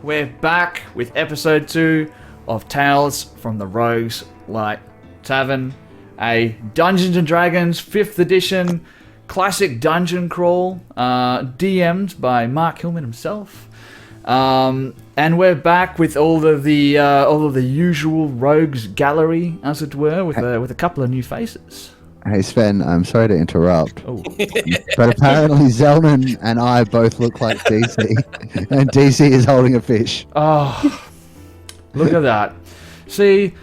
We're back with episode 2 of Tales from the Rogues-Light Tavern, a Dungeons & Dragons 5th edition classic dungeon crawl, DM'd by Mark Hillman himself. And we're back with all of the usual rogues gallery, as it were, with a couple of new faces. Hey Sven, I'm sorry to interrupt, Oh. but apparently Zelman and I both look like DC, and DC is holding a fish. Oh, look at that. See,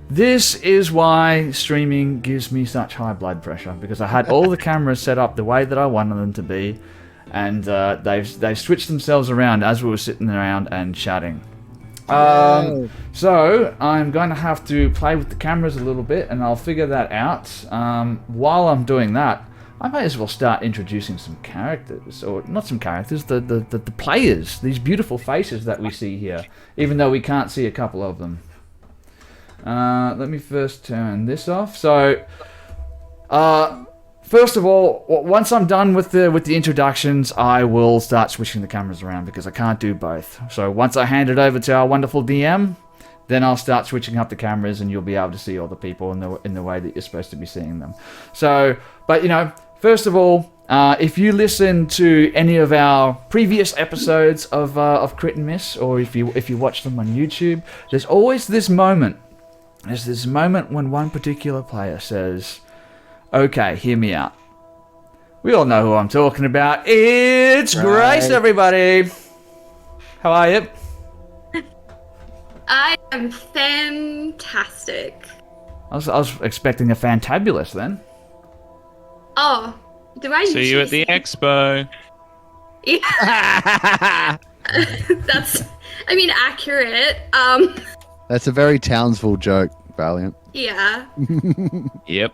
this is why streaming gives me such high blood pressure, because I had all the cameras set up the way that I wanted them to be, and they've switched themselves around as we were sitting around and chatting. So I'm going to have to play with the cameras a little bit, and I'll figure that out. While I'm doing that, I may as well start introducing some characters, or not some characters, the players, these beautiful faces that we see here, even though we can't see a couple of them. Let me first turn this off. So, first of all, once I'm done with the introductions, I will start switching the cameras around because I can't do both. So once I hand it over to our wonderful DM, then I'll start switching up the cameras, and you'll be able to see all the people in the way that you're supposed to be seeing them. So, but first of all, if you listen to any of our previous episodes of Crit and Miss, or if you watch them on YouTube, there's always this moment. There's this moment when one particular player says, "Okay, hear me out." We all know who I'm talking about. It's Grace, everybody. How are you? I am fantastic. I was expecting a fantabulous then. Oh, do I See you at the expo. Yeah. That's, accurate. That's a very Townsville joke, Valiant. Yeah. Yep.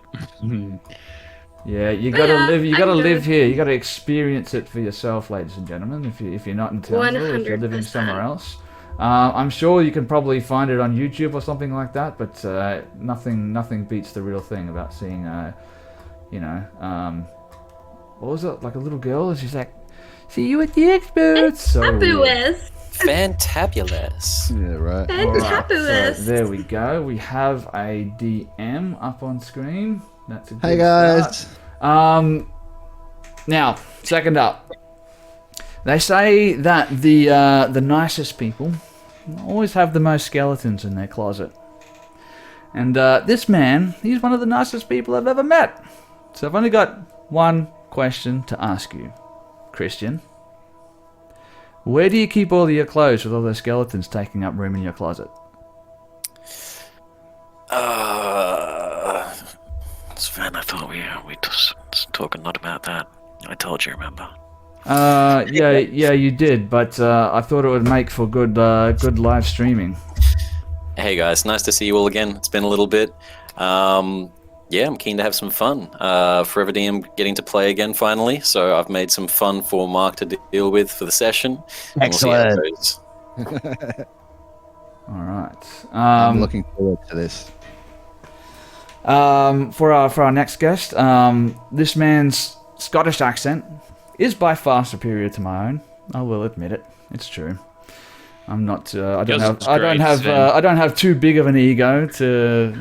Yeah, you gotta live. You gotta I'm live good. here. You gotta experience it for yourself, ladies and gentlemen. If you're not in Townsville, if you're living 100%. somewhere else, I'm sure you can probably find it on YouTube or something like that. But nothing beats the real thing about seeing, what was it, like a little girl? And she's like, "See you at the expo." It's so weird. Fabulous. Fantabulous. Yeah, right. Fantabulous. So there we go. We have a DM up on screen. That's a good Hey guys. start. Now, second up, they say that the nicest people always have the most skeletons in their closet. And this man, he's one of the nicest people I've ever met. So I've only got one question to ask you, Christian. Where do you keep all of your clothes with all those skeletons taking up room in your closet? Sven, I thought we just talking not about that. I told you, remember? Yeah, you did, but I thought it would make for good live streaming. Hey guys, nice to see you all again. It's been a little bit. Yeah, I'm keen to have some fun. Forever DM getting to play again finally, so I've made some fun for Mark to deal with for the session. Excellent. We'll see how it goes. All right. I'm looking forward to this. For our next guest, this man's Scottish accent is by far superior to my own. I will admit it. It's true. I'm not. I don't have too big of an ego to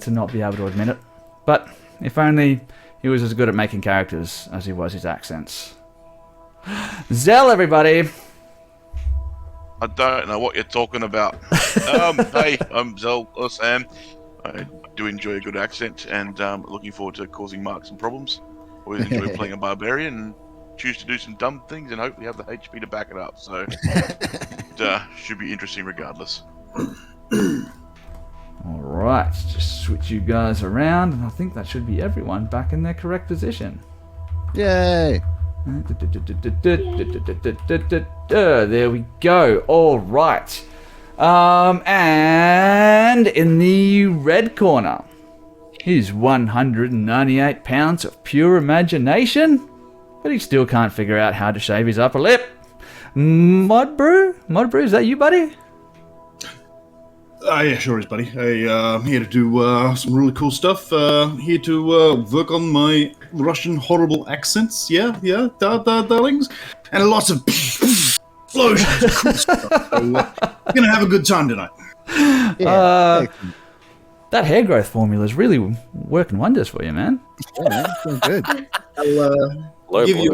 not be able to admit it. But if only he was as good at making characters as he was his accents. Zell, everybody. I don't know what you're talking about. Hey, I'm Zell, or Sam. I do enjoy a good accent, and looking forward to causing Mark some problems. Always enjoy playing a barbarian, and choose to do some dumb things, and hopefully have the HP to back it up. So, it should be interesting regardless. All right, just switch you guys around, and I think that should be everyone back in their correct position. Yay. There we go. All right. And in the red corner, he's 198 pounds of pure imagination, but he still can't figure out how to shave his upper lip. Modbrew, is that you, buddy? Yeah, sure is, buddy. I'm here to do some really cool stuff. Here to work on my Russian horrible accents. Yeah, darlings. And lots of explosions, and cool stuff. So, we're gonna have a good time tonight. Yeah, That hair growth formula is really working wonders for you, man. yeah, man, it's doing good. Low Give you-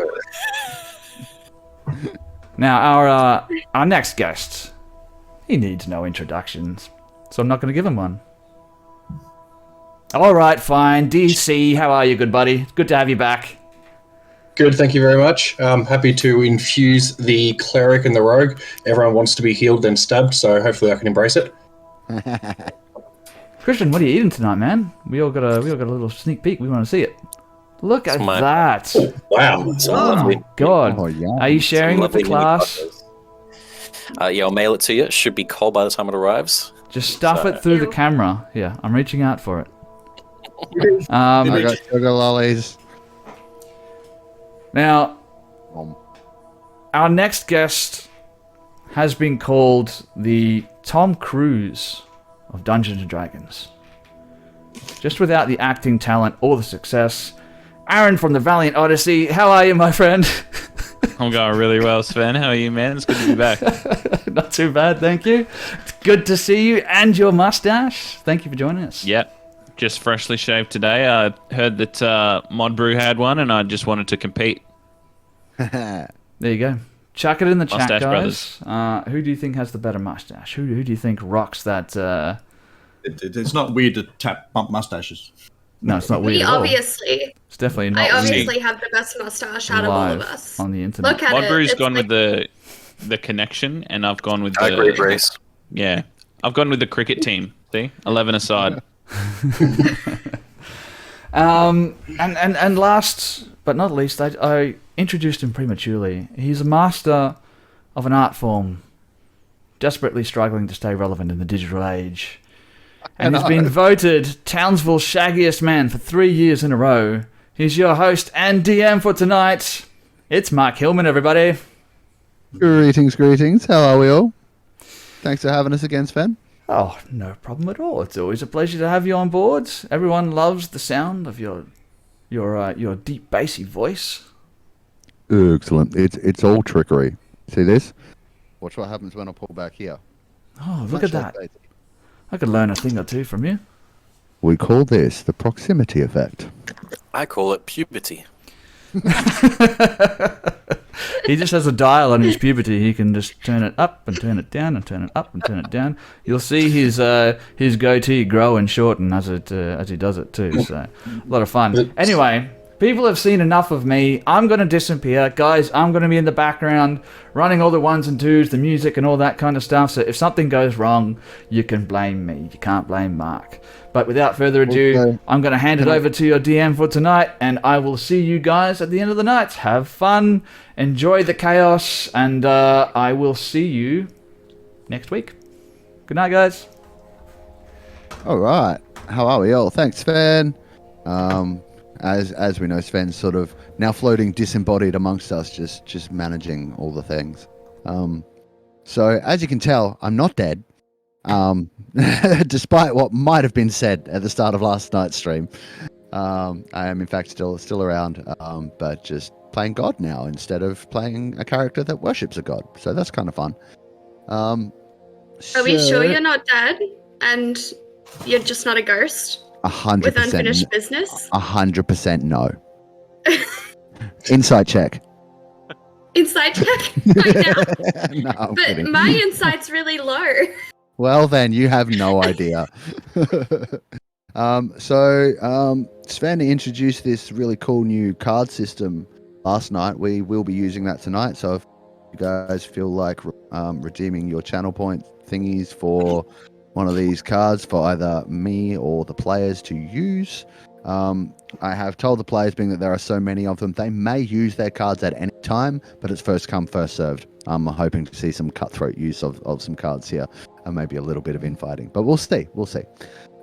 blow. Now, our next guest, he needs no introductions, so I'm not going to give him one. All right, fine. DC, how are you, good buddy? Good to have you back. Good, thank you very much. I'm happy to infuse the cleric and the rogue. Everyone wants to be healed and stabbed, so hopefully I can embrace it. Christian, what are you eating tonight, man? We all got a little sneak peek. We want to see it. Look at my- that. Wow. Some Oh lovely, my god. Oh, yeah. Are you sharing with the lovely mini class? tacos. Yeah, I'll mail it to you. It should be cold by the time it arrives. Just stuff it through the camera. Yeah, I'm reaching out for it. I got sugar lollies. Now, Um, our next guest has been called the Tom Cruise of Dungeons and Dragons. Just without the acting talent or the success. Aaron from the Valiant Odyssey, how are you, my friend? I'm going really well, Sven. How are you, man? It's good to be back. Not too bad, thank you. It's good to see you and your mustache. Thank you for joining us. Yep. Just freshly shaved today. I heard that Mod Brew had one, and I just wanted to compete. There you go. Chuck it in the chat, Mustache guys. Who do you think has the better mustache? Who do you think rocks that? It's not weird to bump mustaches. No, it's not weird We at all. obviously, It's definitely not I weird obviously have the best mustache out of all of live us. on the internet. Look at Mod it. Brew's it's gone like, with the connection, and I've gone with I the agree, Grace. Yeah, I've gone with the cricket team. See, 11 aside. And last but not least, I introduced him prematurely. He's a master of an art form, desperately struggling to stay relevant in the digital age. And has been voted Townsville's shaggiest man for 3 years in a row. He's your host and DM for tonight. It's Mark Hillman, everybody. Greetings. How are we all? Thanks for having us again, Sven. Oh, no problem at all. It's always a pleasure to have you on board. Everyone loves the sound of your deep bassy voice. Excellent. It's all trickery. See this? Watch what happens when I pull back here. Oh, look at that. I could learn a thing or two from you. We call this the proximity effect. I call it puberty. He just has a dial on his puberty. He can just turn it up and turn it down and turn it up and turn it down. You'll see his goatee grow and shorten as he does it too. So a lot of fun. Anyway, people have seen enough of me. I'm going to disappear. Guys, I'm going to be in the background running all the ones and twos, the music and all that kind of stuff. So if something goes wrong, you can blame me. You can't blame Mark. But without further ado, Okay. I'm going to hand it over to your DM for tonight, and I will see you guys at the end of the night. Have fun, enjoy the chaos, and I will see you next week. Good night, guys. All right. How are we all? Thanks, Sven. As we know, Sven's sort of now floating disembodied amongst us, just managing all the things. So as you can tell, I'm not dead. Despite what might have been said at the start of last night's stream, I am in fact still around, but just playing God now instead of playing a character that worships a god. So that's kind of fun. Are we sure you're not dead and you're just not a ghost 100% with unfinished business? 100% no. Insight check. Insight check right now. No, I'm But kidding. my insight's really low. Well, then you have no idea. Sven introduced this really cool new card system last night. We will be using that tonight. So if you guys feel like redeeming your channel point thingies for one of these cards for either me or the players to use, I have told the players, being that there are so many of them, they may use their cards at any time, but it's first come, first served. I'm hoping to see some cutthroat use of some cards here, and maybe a little bit of infighting, but we'll see.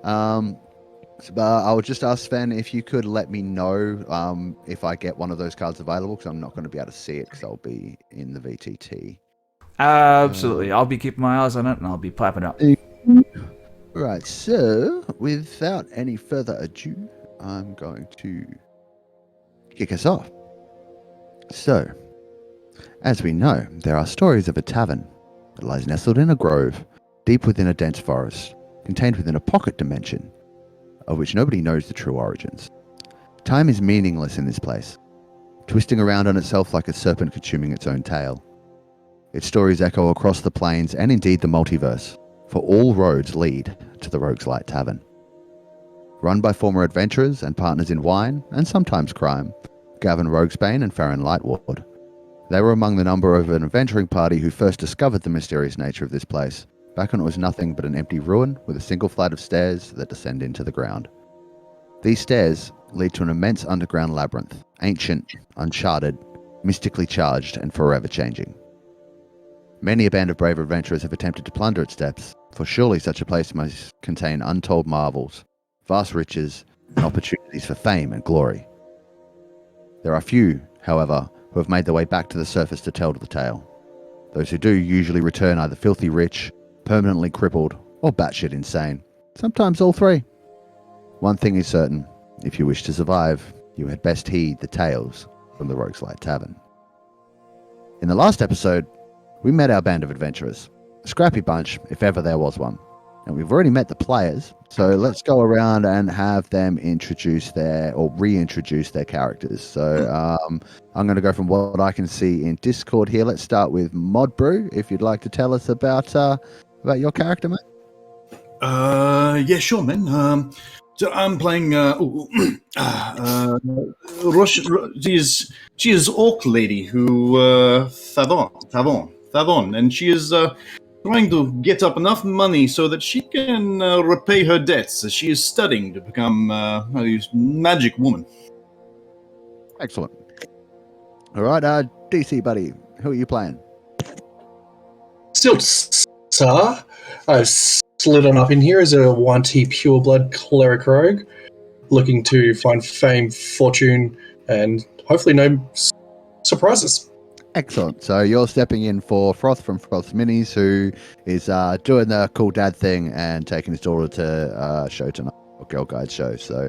But I would just ask Sven if you could let me know if I get one of those cards available, because I'm not going to be able to see it because I'll be in the VTT. Absolutely. I'll be keeping my eyes on it, and I'll be piping up. Right, so without any further ado, I'm going to kick us off. So, As we know, there are stories of a tavern that lies nestled in a grove, deep within a dense forest, contained within a pocket dimension, of which nobody knows the true origins. Time is meaningless in this place, twisting around on itself like a serpent consuming its own tail. Its stories echo across the plains and indeed the multiverse, for all roads lead to the Rogues-Light Tavern. Run by former adventurers and partners in wine, and sometimes crime, Gavin Roguesbane and Farron Lightward. They were among the number of an adventuring party who first discovered the mysterious nature of this place, back when it was nothing but an empty ruin with a single flight of stairs that descend into the ground. These stairs lead to an immense underground labyrinth, ancient, uncharted, mystically charged, and forever changing. Many a band of brave adventurers have attempted to plunder its depths, for surely such a place must contain untold marvels, vast riches, and opportunities for fame and glory. There are few, however, who have made their way back to the surface to tell the tale. Those who do usually return either filthy rich, permanently crippled, or batshit insane. Sometimes all three. One thing is certain, if you wish to survive, you had best heed the tales from the Rogues-Light Tavern. In the last episode, we met our band of adventurers. A scrappy bunch, if ever there was one. And we've already met the players, so let's go around and have them reintroduce their characters. So I'm going to go from what I can see in Discord here. Let's start with Modbrew, if you'd like to tell us about your character, mate. Yeah, sure, man. So I'm playing she is Orc Lady who Thavon, and she is trying to get up enough money so that she can repay her debts as she is studying to become a magic woman. Excellent. All right, DC buddy, who are you playing? Still, sir, I've slid on up in here as a 1T pureblood cleric rogue, looking to find fame, fortune, and hopefully no surprises. Excellent. So you're stepping in for Froth from Froth's Minis, who is doing the cool dad thing and taking his daughter to show tonight, or Girl Guide show. So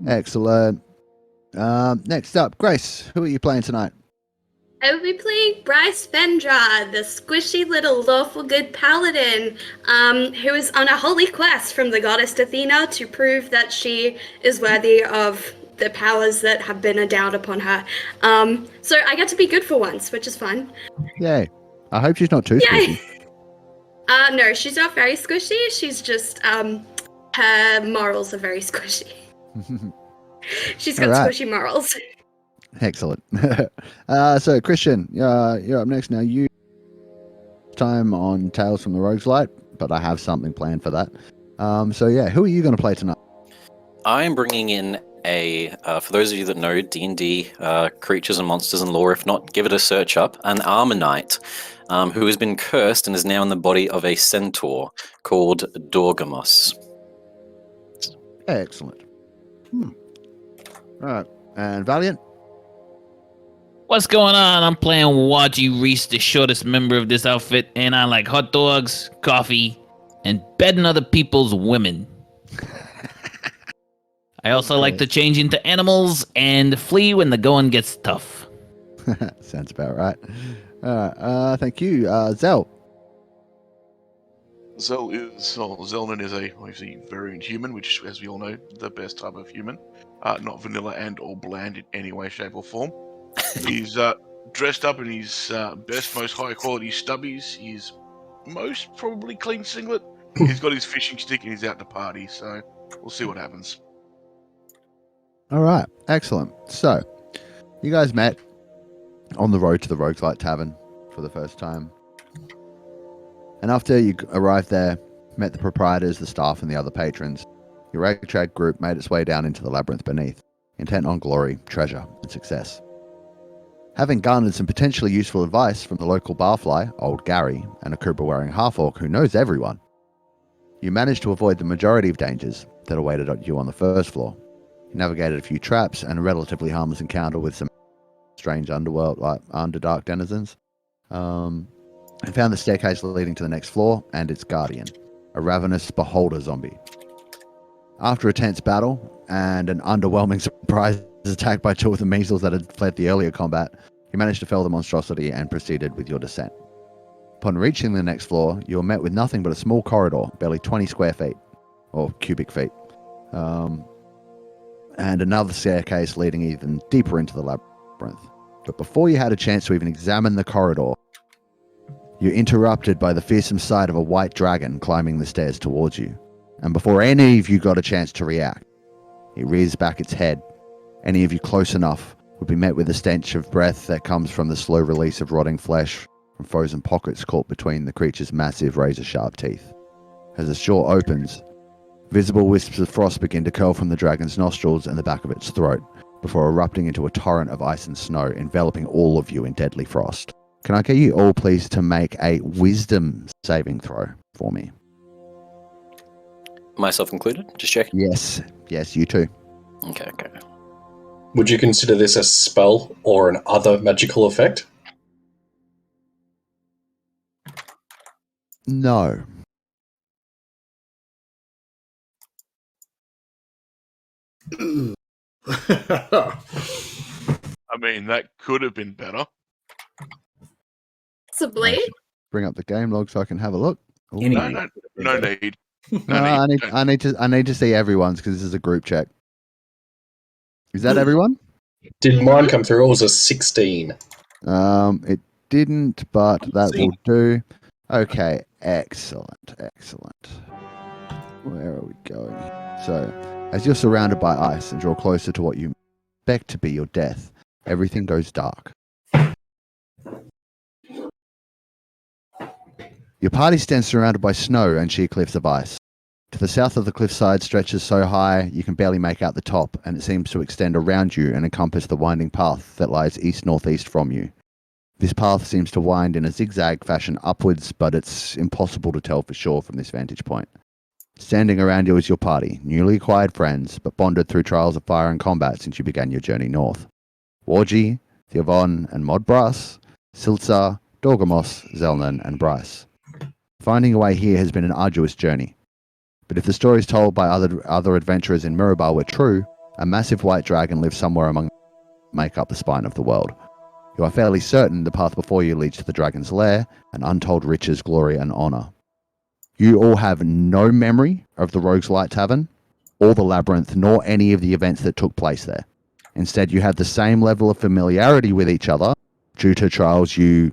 excellent. Next up, Grace, who are you playing tonight? I will be playing Bryce Vendra, the squishy little lawful good paladin, who is on a holy quest from the goddess Athena to prove that she is worthy of the powers that have been endowed upon her. So I get to be good for once, which is fun. Yay. I hope she's not too squishy. No, she's not very squishy. She's just, her morals are very squishy. She's got squishy morals. Excellent. So Christian, you're up next now. You time on Tales from the Rogues-Light, but I have something planned for that. So yeah, who are you going to play tonight? I'm bringing in for those of you that know D&D, creatures and monsters and lore, if not, give it a search up, an armor knight who has been cursed and is now in the body of a centaur called Dorgamos. Excellent. All right. And Valiant? What's going on? I'm playing Waji Reese, the shortest member of this outfit, and I like hot dogs, coffee, and bedding other people's women. I also like to change into animals and flee when the going gets tough. Sounds about right. Thank you. Zell. Zelnan is obviously variant human, which, as we all know, the best type of human. Not vanilla and or bland in any way, shape, or form. He's dressed up in his best, most high-quality stubbies. His most probably clean singlet. He's got his fishing stick and he's out to party. So we'll see what happens. All right, excellent. So, you guys met on the road to the Rogues-Light Tavern for the first time. And after you arrived there, met the proprietors, the staff, and the other patrons, your ragtag group made its way down into the labyrinth beneath, intent on glory, treasure, and success. Having garnered some potentially useful advice from the local barfly, old Gary, and a Koopa-wearing half-orc who knows everyone, you managed to avoid the majority of dangers that awaited you on the first floor. You navigated a few traps and a relatively harmless encounter with some strange underdark denizens, and found the staircase leading to the next floor and its guardian, a ravenous beholder zombie. After a tense battle and an underwhelming surprise attack by two of the measles that had fled the earlier combat, You managed to fell the monstrosity and proceeded with your descent. Upon reaching the next floor, you are met with nothing but a small corridor, barely 20 square feet, or cubic feet, and another staircase leading even deeper into the labyrinth. But before you had a chance to even examine the corridor, you're interrupted by the fearsome sight of a white dragon climbing the stairs towards you. And before any of you got a chance to react, it rears back its head. Any of you close enough would be met with a stench of breath that comes from the slow release of rotting flesh from frozen pockets caught between the creature's massive razor-sharp teeth. As the jaw opens, visible wisps of frost begin to curl from the dragon's nostrils and the back of its throat, before erupting into a torrent of ice and snow, enveloping all of you in deadly frost. Can I get you all, please, to make a wisdom saving throw for me? Myself included? Just checking. Yes, you too. Okay. Would you consider this a spell or an other magical effect? No. I mean, that could have been better. Possibly. Bring up the game log so I can have a look. Ooh. No need. No, I need to see everyone's because this is a group check. Is that everyone? Did mine come through? It was a 16. It didn't, but that will do. Okay, excellent. Where are we going? So, as you're surrounded by ice and draw closer to what you expect to be your death, everything goes dark. Your party stands surrounded by snow and sheer cliffs of ice. To the south of the cliffside stretches so high you can barely make out the top, and it seems to extend around you and encompass the winding path that lies east-northeast from you. This path seems to wind in a zigzag fashion upwards, but it's impossible to tell for sure from this vantage point. Standing around you is your party, newly acquired friends, but bonded through trials of fire and combat since you began your journey north. Wargy, Theovon, and Mod Brass, Siltsar, Dorgamos, Zelnan, and Bryce. Finding a way here has been an arduous journey. But if the stories told by other adventurers in Mirabar were true, a massive white dragon lives somewhere among make up the spine of the world. You are fairly certain the path before you leads to the dragon's lair and untold riches, glory, and honor. You all have no memory of the Rogues-Light Tavern, or the labyrinth, nor any of the events that took place there. Instead, you have the same level of familiarity with each other due to trials you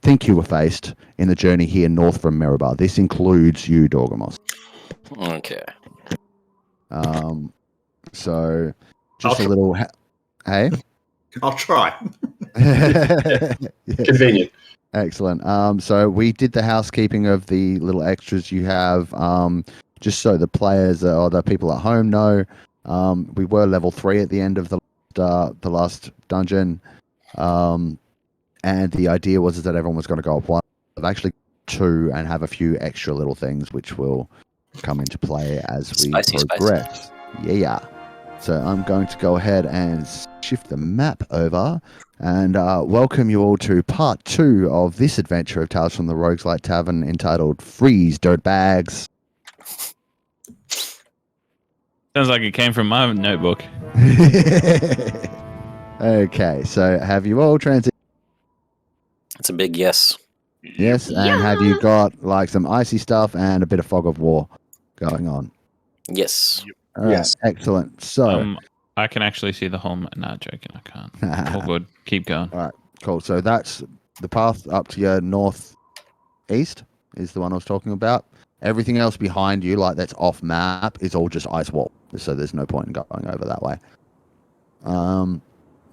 think you were faced in the journey here north from Mirabar. This includes you, Dorgamos. Okay. So, just a little... Hey? I'll try. Yeah. Convenient. Excellent. So we did the housekeeping of the little extras you have, just so the players or the people at home know. We were level 3 at the end of the last dungeon, and the idea was that everyone was going to go up one. I've actually 2 and have a few extra little things which will come into play as we progress. Spicy. Yeah. So I'm going to go ahead and shift the map over and welcome you all to part 2 of this adventure of Tales from the Rogues-Light Tavern entitled Freeze Dirtbags. Sounds like it came from my notebook. Okay, so have you all transitioned? It's a big yes. Yes, and have you got like some icy stuff and a bit of fog of war going on? Yes. All right, Yes. excellent. So, I can actually see the whole... Not joking, I can't. All good. Keep going. all right, cool. So that's the path up to your northeast is the one I was talking about. Everything else behind you, like that's off map, is all just ice wall. So there's no point in going over that way.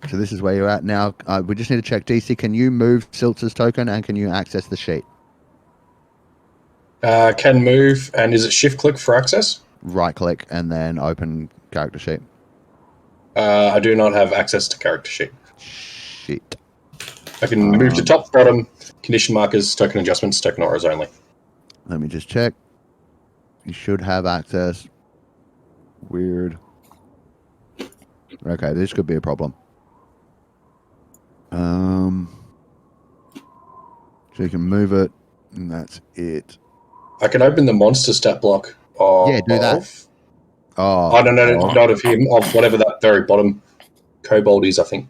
So this is where you're at now. We just need to check DC. Can you move Siltz's token and can you access the sheet? Can move, and is it shift click for access? Right click and then open character sheet. I do not have access to character sheet. Shit. I can move to top, bottom, condition markers, token adjustments, token auras only. Let me just check. You should have access. Weird. Okay, this could be a problem. So you can move it, and that's it. I can open the monster stat block of... Yeah, do that. Oh, no, not of him. Of whatever that very bottom kobold is, I think.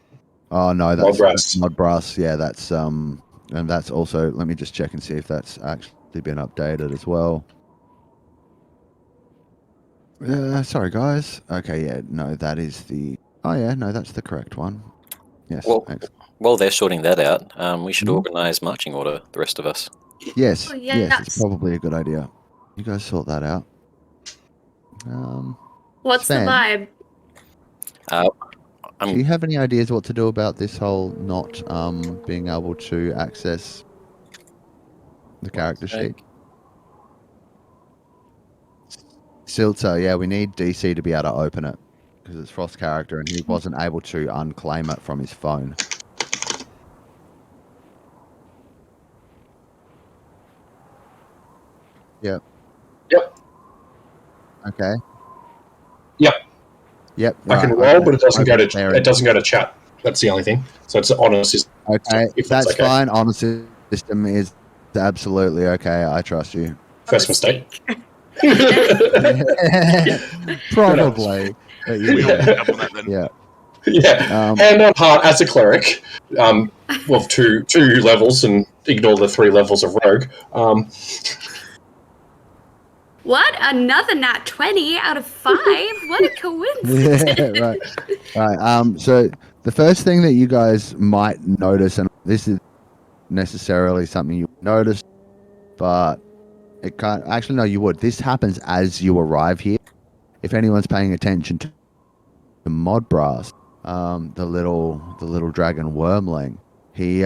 Oh no, that's Modbrass. Modbrass. Yeah, that's and that's also. Let me just check and see if that's actually been updated as well. Sorry, guys. Okay, yeah, no, that is the. Oh yeah, no, that's the correct one. Yes. Well, excellent. while they're sorting that out, we should Mhm. organise marching order. The rest of us. Yes. Oh, Yes, it's yes. probably a good idea. You guys sort that out. What's the Sven, vibe? Uh, do you have any ideas what to do about this whole not being able to access the character sheet? Silter, yeah, we need DC to be able to open it because it's Frost's character and he wasn't able to unclaim it from his phone. Yep. Yep. Okay. Yep. Yep. I can right, roll, okay. but it doesn't go to There it doesn't go to chat. That's the only thing. So it's on a system. Okay, if that's okay. fine. Honor system is absolutely okay. I trust you. First mistake. Probably. But We you all know, pick up on that then. yeah. Yeah. Hand on heart, as a cleric, well, two levels, and ignore the 3 levels of rogue. What? Another nat 20 out of 5? What a coincidence. Yeah, right. So the first thing that you guys might notice, and this is necessarily something you notice, but it can't actually. No, you would. This happens as you arrive here. If anyone's paying attention to the Modbrass, the little dragon wormling, he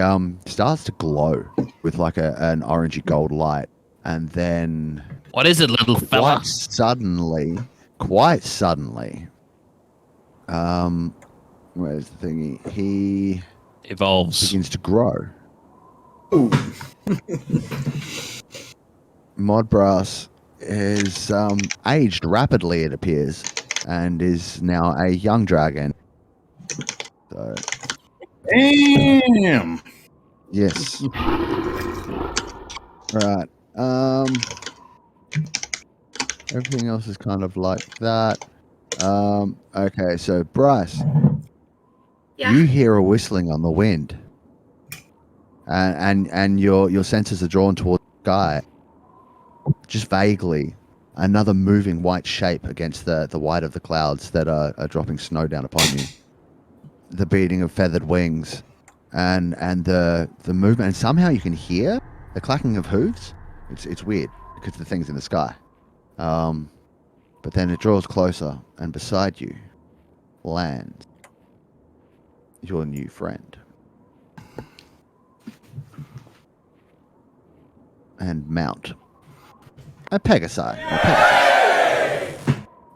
starts to glow with like an orangey gold light, and then What is it, little fella? quite suddenly, where's the thingy? He Evolves. begins to grow. Modbrass is aged rapidly, it appears, and is now a young dragon. So, Damn. yes. Right. Everything else is kind of like that. Okay, so Bryce, Yeah. you hear a whistling on the wind, and your senses are drawn towards the sky. Just vaguely, another moving white shape against the white of the clouds that are dropping snow down upon you. The beating of feathered wings, and the movement, and somehow you can hear the clacking of hooves. It's weird because the thing's in the sky. But then it draws closer, and beside you lands your new friend. And mount a Pegasi.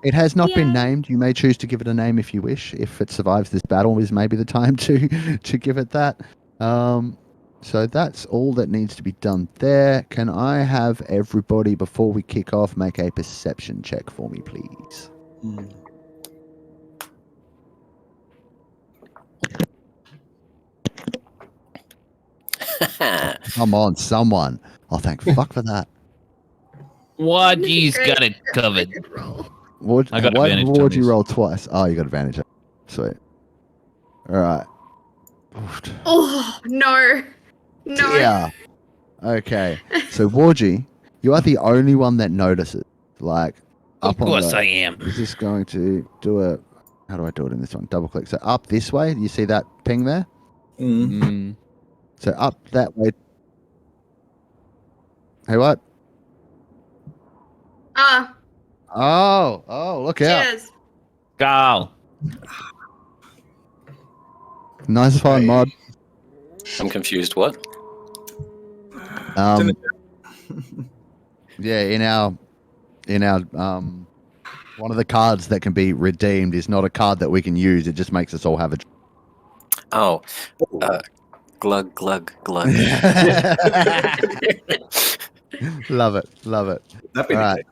It has not been named. You may choose to give it a name if you wish. If it survives this battle, is maybe the time to give it that. So that's all that needs to be done there. Can I have everybody, before we kick off, make a perception check for me, please? Come on, someone. Oh, thank fuck for that. Wadji's got it covered. Good roll. I got Why advantage would on you these. roll twice? Oh, you got advantage. Sweet. All right. Oh, no. No. Yeah. Okay. So, Warji, you are the only one that notices. Like, Of up on course the, I am. Is this going to do a... How do I do it in this one? Double click. So, up this way. You see that ping there? Mm. So, up that way. Hey, what? Oh, look out. Cheers. Go. Nice one, Mod. I'm confused. What? Yeah, in our one of the cards that can be redeemed is not a card that we can use. It just makes us all have a. Oh, glug glug glug. Love it. That'd be All right.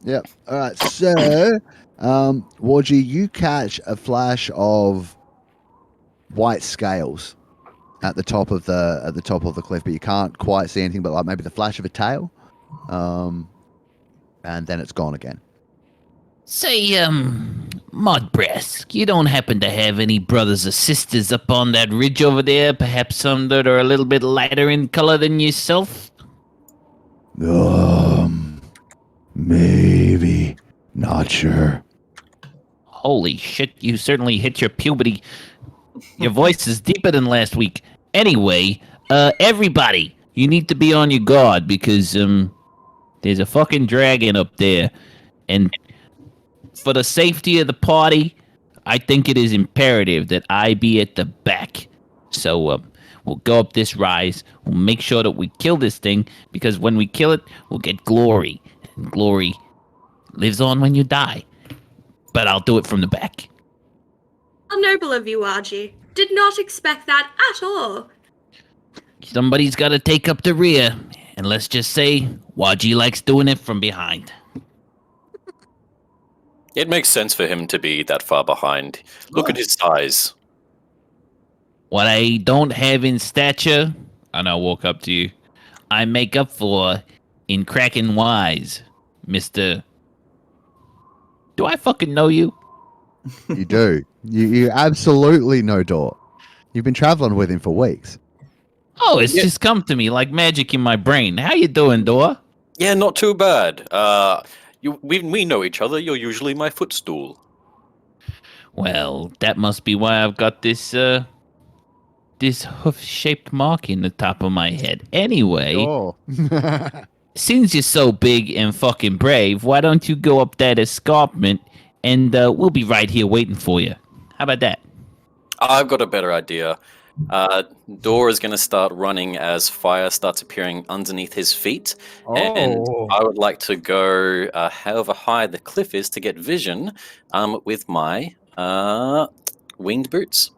Yep. All right. So, Warji, you catch a flash of white scales at the top of the cliff, but you can't quite see anything but like maybe the flash of a tail, and then it's gone again. Say, Mudbrask, you don't happen to have any brothers or sisters up on that ridge over there? Perhaps some that are a little bit lighter in color than yourself? Maybe. Not sure. Holy shit, you certainly hit your puberty. Your voice is deeper than last week. Anyway, everybody, you need to be on your guard because, there's a fucking dragon up there. And for the safety of the party, I think it is imperative that I be at the back. So, we'll go up this rise. We'll make sure that we kill this thing, because when we kill it, we'll get glory. And glory lives on when you die. But I'll do it from the back. How noble of you, Archie. Did not expect that at all. Somebody's got to take up the rear. And let's just say, Waji likes doing it from behind. It makes sense for him to be that far behind. Look at his size. What I don't have in stature, and I'll walk up to you, I make up for in cracking wise, Mr. Do I fucking know you? You do. You absolutely know Dort. You've been traveling with him for weeks. Oh, it's just come to me like magic in my brain. How you doing, Dor? Yeah, not too bad. We know each other. You're usually my footstool. Well, that must be why I've got this hoof-shaped mark in the top of my head. Anyway, since you're so big and fucking brave, why don't you go up that escarpment and we'll be right here waiting for you. How about that? I've got a better idea. Dor is going to start running as fire starts appearing underneath his feet. And I would like to go however high the cliff is to get vision with my winged boots.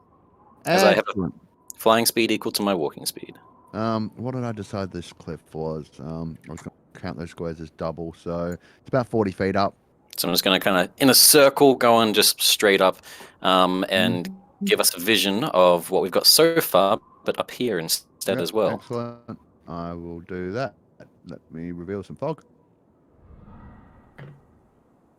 As I have a flying speed equal to my walking speed. What did I decide this cliff was? I was going to count those squares as double, so it's about 40 feet up. So I'm just going to kind of, in a circle, go on just straight up and give us a vision of what we've got so far, but up here instead as well. Excellent. I will do that. Let me reveal some fog.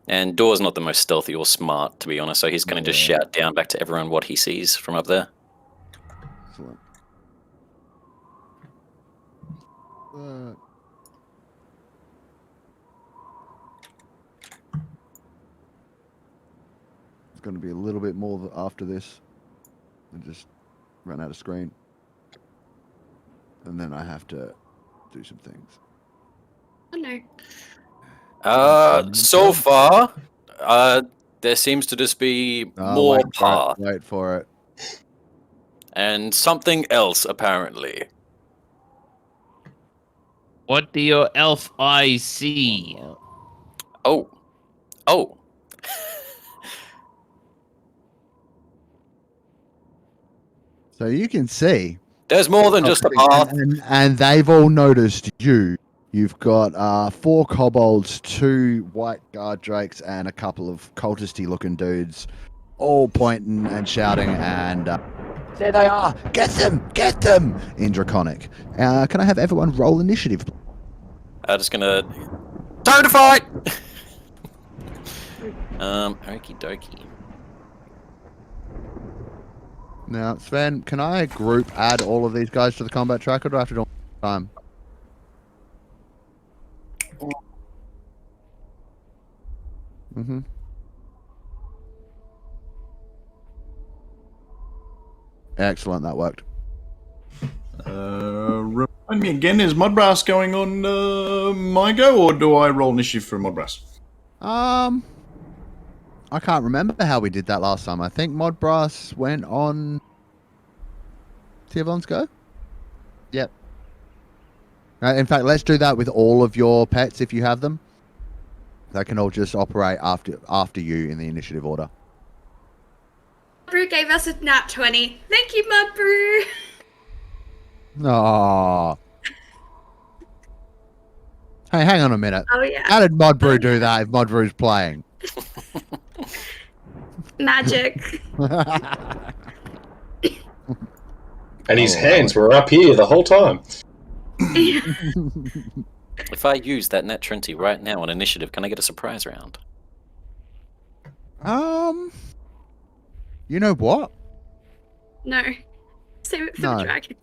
And Dor's not the most stealthy or smart, to be honest, so he's going to just shout down back to everyone what he sees from up there. Excellent. It's going to be a little bit more after this. I just ran out of screen. And then I have to do some things. Oh no. So far, there seems to just be more path. Wait for it. And something else, apparently. What do your elf eyes see? Oh. So you can see. There's more than just a path. And they've all noticed you. You've got 4 kobolds, 2 white guard drakes, and a couple of cultisty-looking dudes, all pointing and shouting, and there they are! Get them! Get them! In Draconic. Can I have everyone roll initiative? I'm just gonna... Time to fight! Okie dokie. Now, Sven, can I add all of these guys to the combat tracker, or do I have to do it all the time? Excellent, that worked. Remind me again, is Mudbrass going on my go, or do I roll initiative for Mudbrass? I can't remember how we did that last time. I think Modbrass went on Tivon's go. Yep. In fact, let's do that with all of your pets if you have them. They can all just operate after you in the initiative order. Brew gave us a nat 20. Thank you, Mud Brew. Aww. Hey, hang on a minute. Oh yeah. How did Modbrew do that if Modbrew's playing? Magic. And his hands were up here the whole time. If I use that net 20 right now on initiative, can I get a surprise round? You know what? No. Save it for No. the dragon.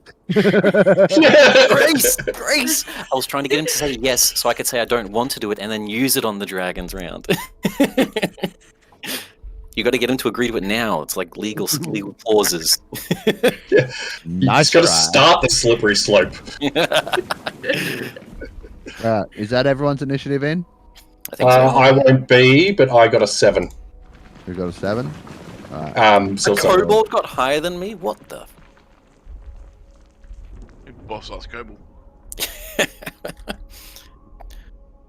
Grace! I was trying to get him to say yes so I could say I don't want to do it and then use it on the dragons round. You got to get him to agree to it now. It's like legal clauses. You Nice just got to try. start the slippery slope. Is that everyone's initiative in? I think so. I won't be, but I got a 7. We've got a 7. So A kobold got higher than me? What the? Boss ass kobold.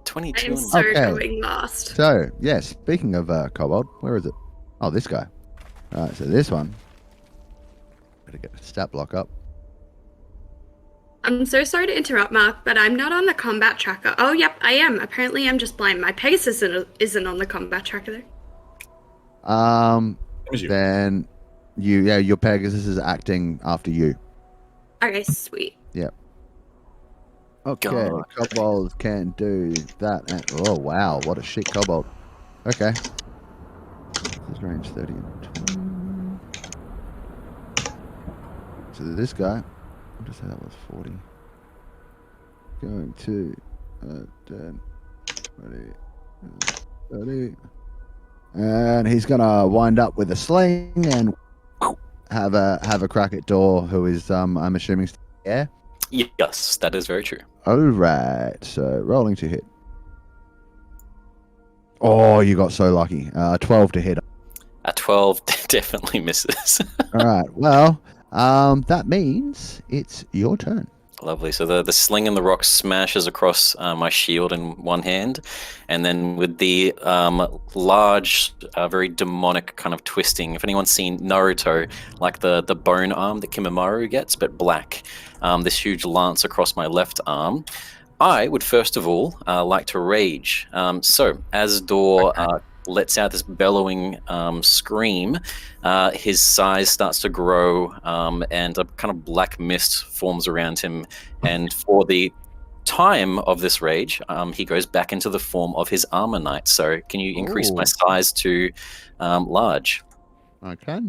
22. I am so Okay. going lost. So, yeah, speaking of kobold, where is it? Oh, this guy. Alright, so this one. Better get the stat block up. I'm so sorry to interrupt, Mark, but I'm not on the combat tracker. Oh, yep, I am. Apparently, I'm just blind. My Pegasus isn't on the combat tracker, though. Then your Pegasus is acting after you. Okay, sweet. Okay, God. kobolds can do that. Oh wow, what a shit kobold. Okay. This is range 30 and 20. So this guy, I'll just say that was 40. Going to 10, 20, 30. And he's gonna wind up with a sling and have a crack at Door, who is I'm assuming yeah. Yes, that is very true. Alright, so rolling to hit. Oh, you got so lucky. 12 to hit. A 12 definitely misses. Alright, well, that means it's your turn. Lovely. So the sling and the rock smashes across my shield in one hand, and then with the large, very demonic kind of twisting. If anyone's seen Naruto, like the bone arm that Kimimaro gets, but black, this huge lance across my left arm. I would first of all like to rage. So as Dor lets out this bellowing scream, his size starts to grow, and a kind of black mist forms around him. And for the time of this rage, he goes back into the form of his armor knight. So can you increase my size to large? Okay.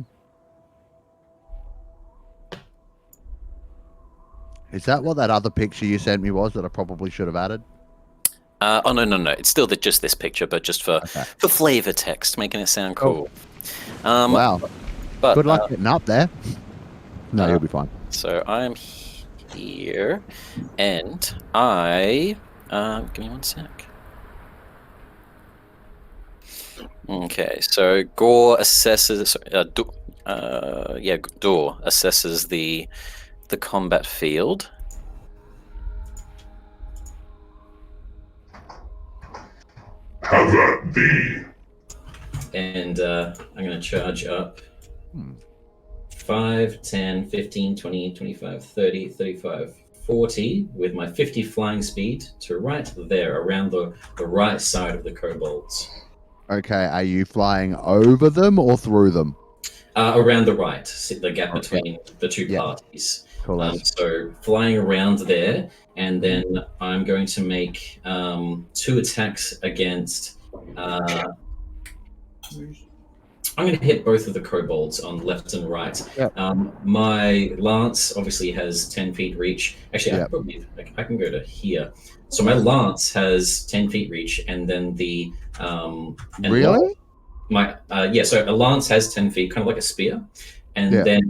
Is that what that other picture you sent me was that I probably should have added? Oh no! It's still just this picture, but just for flavor text, making it sound cool. Wow. But good luck getting up there. No, you'll be fine. So I am here, and I give me one sec. Okay, so Gore assesses. Door assesses the combat field. Have that be. And I'm going to charge up 5, 10, 15, 20, 25, 30, 35, 40 with my 50 flying speed to right there around the right side of the kobolds. Okay, are you flying over them or through them? Around the right, the gap between the two parties. Cool. So flying around there, and then I'm going to make 2 attacks against. I'm going to hit both of the kobolds on left and right. Yep. My lance obviously has 10 feet reach. Actually, I can go to here. So my lance has 10 feet reach, and then the really? So a lance has 10 feet, kind of like a spear, and then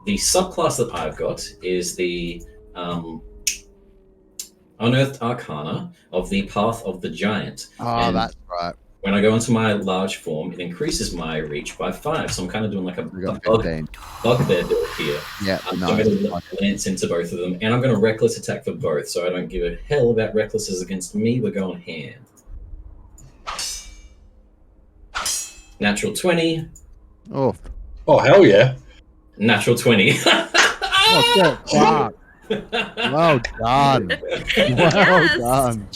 the subclass that I've got is the Unearthed Arcana of the Path of the Giant. Oh, that's right. When I go into my large form, it increases my reach by 5. So I'm kind of doing like a bugbear build here. Yeah, I'm going to lance into both of them, and I'm going to reckless attack for both. So I don't give a hell about recklesses against me. We're going hand. Natural 20. Oh, hell yeah. Natural 20. Well done. Well done.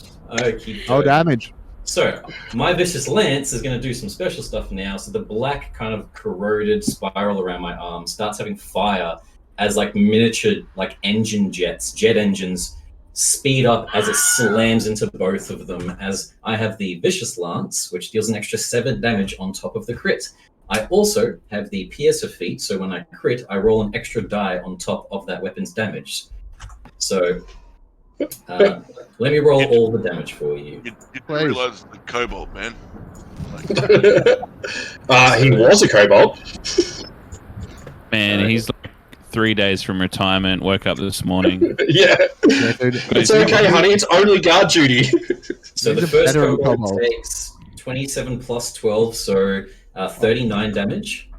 Oh, damage. So, my Vicious Lance is going to do some special stuff now. So the black kind of corroded spiral around my arm starts having fire as like miniature like jet engines speed up as it slams into both of them, as I have the Vicious Lance, which deals an extra 7 damage on top of the crit. I also have the Piercer feat, so when I crit, I roll an extra die on top of that weapon's damage. So, let me roll all the damage for you. You do realize the kobold, man. He was a kobold. Man, he's like 3 days from retirement. Woke up this morning. Yeah. It's okay, honey. It's only guard duty. So the first kobold takes 27 plus 12, so 39 damage.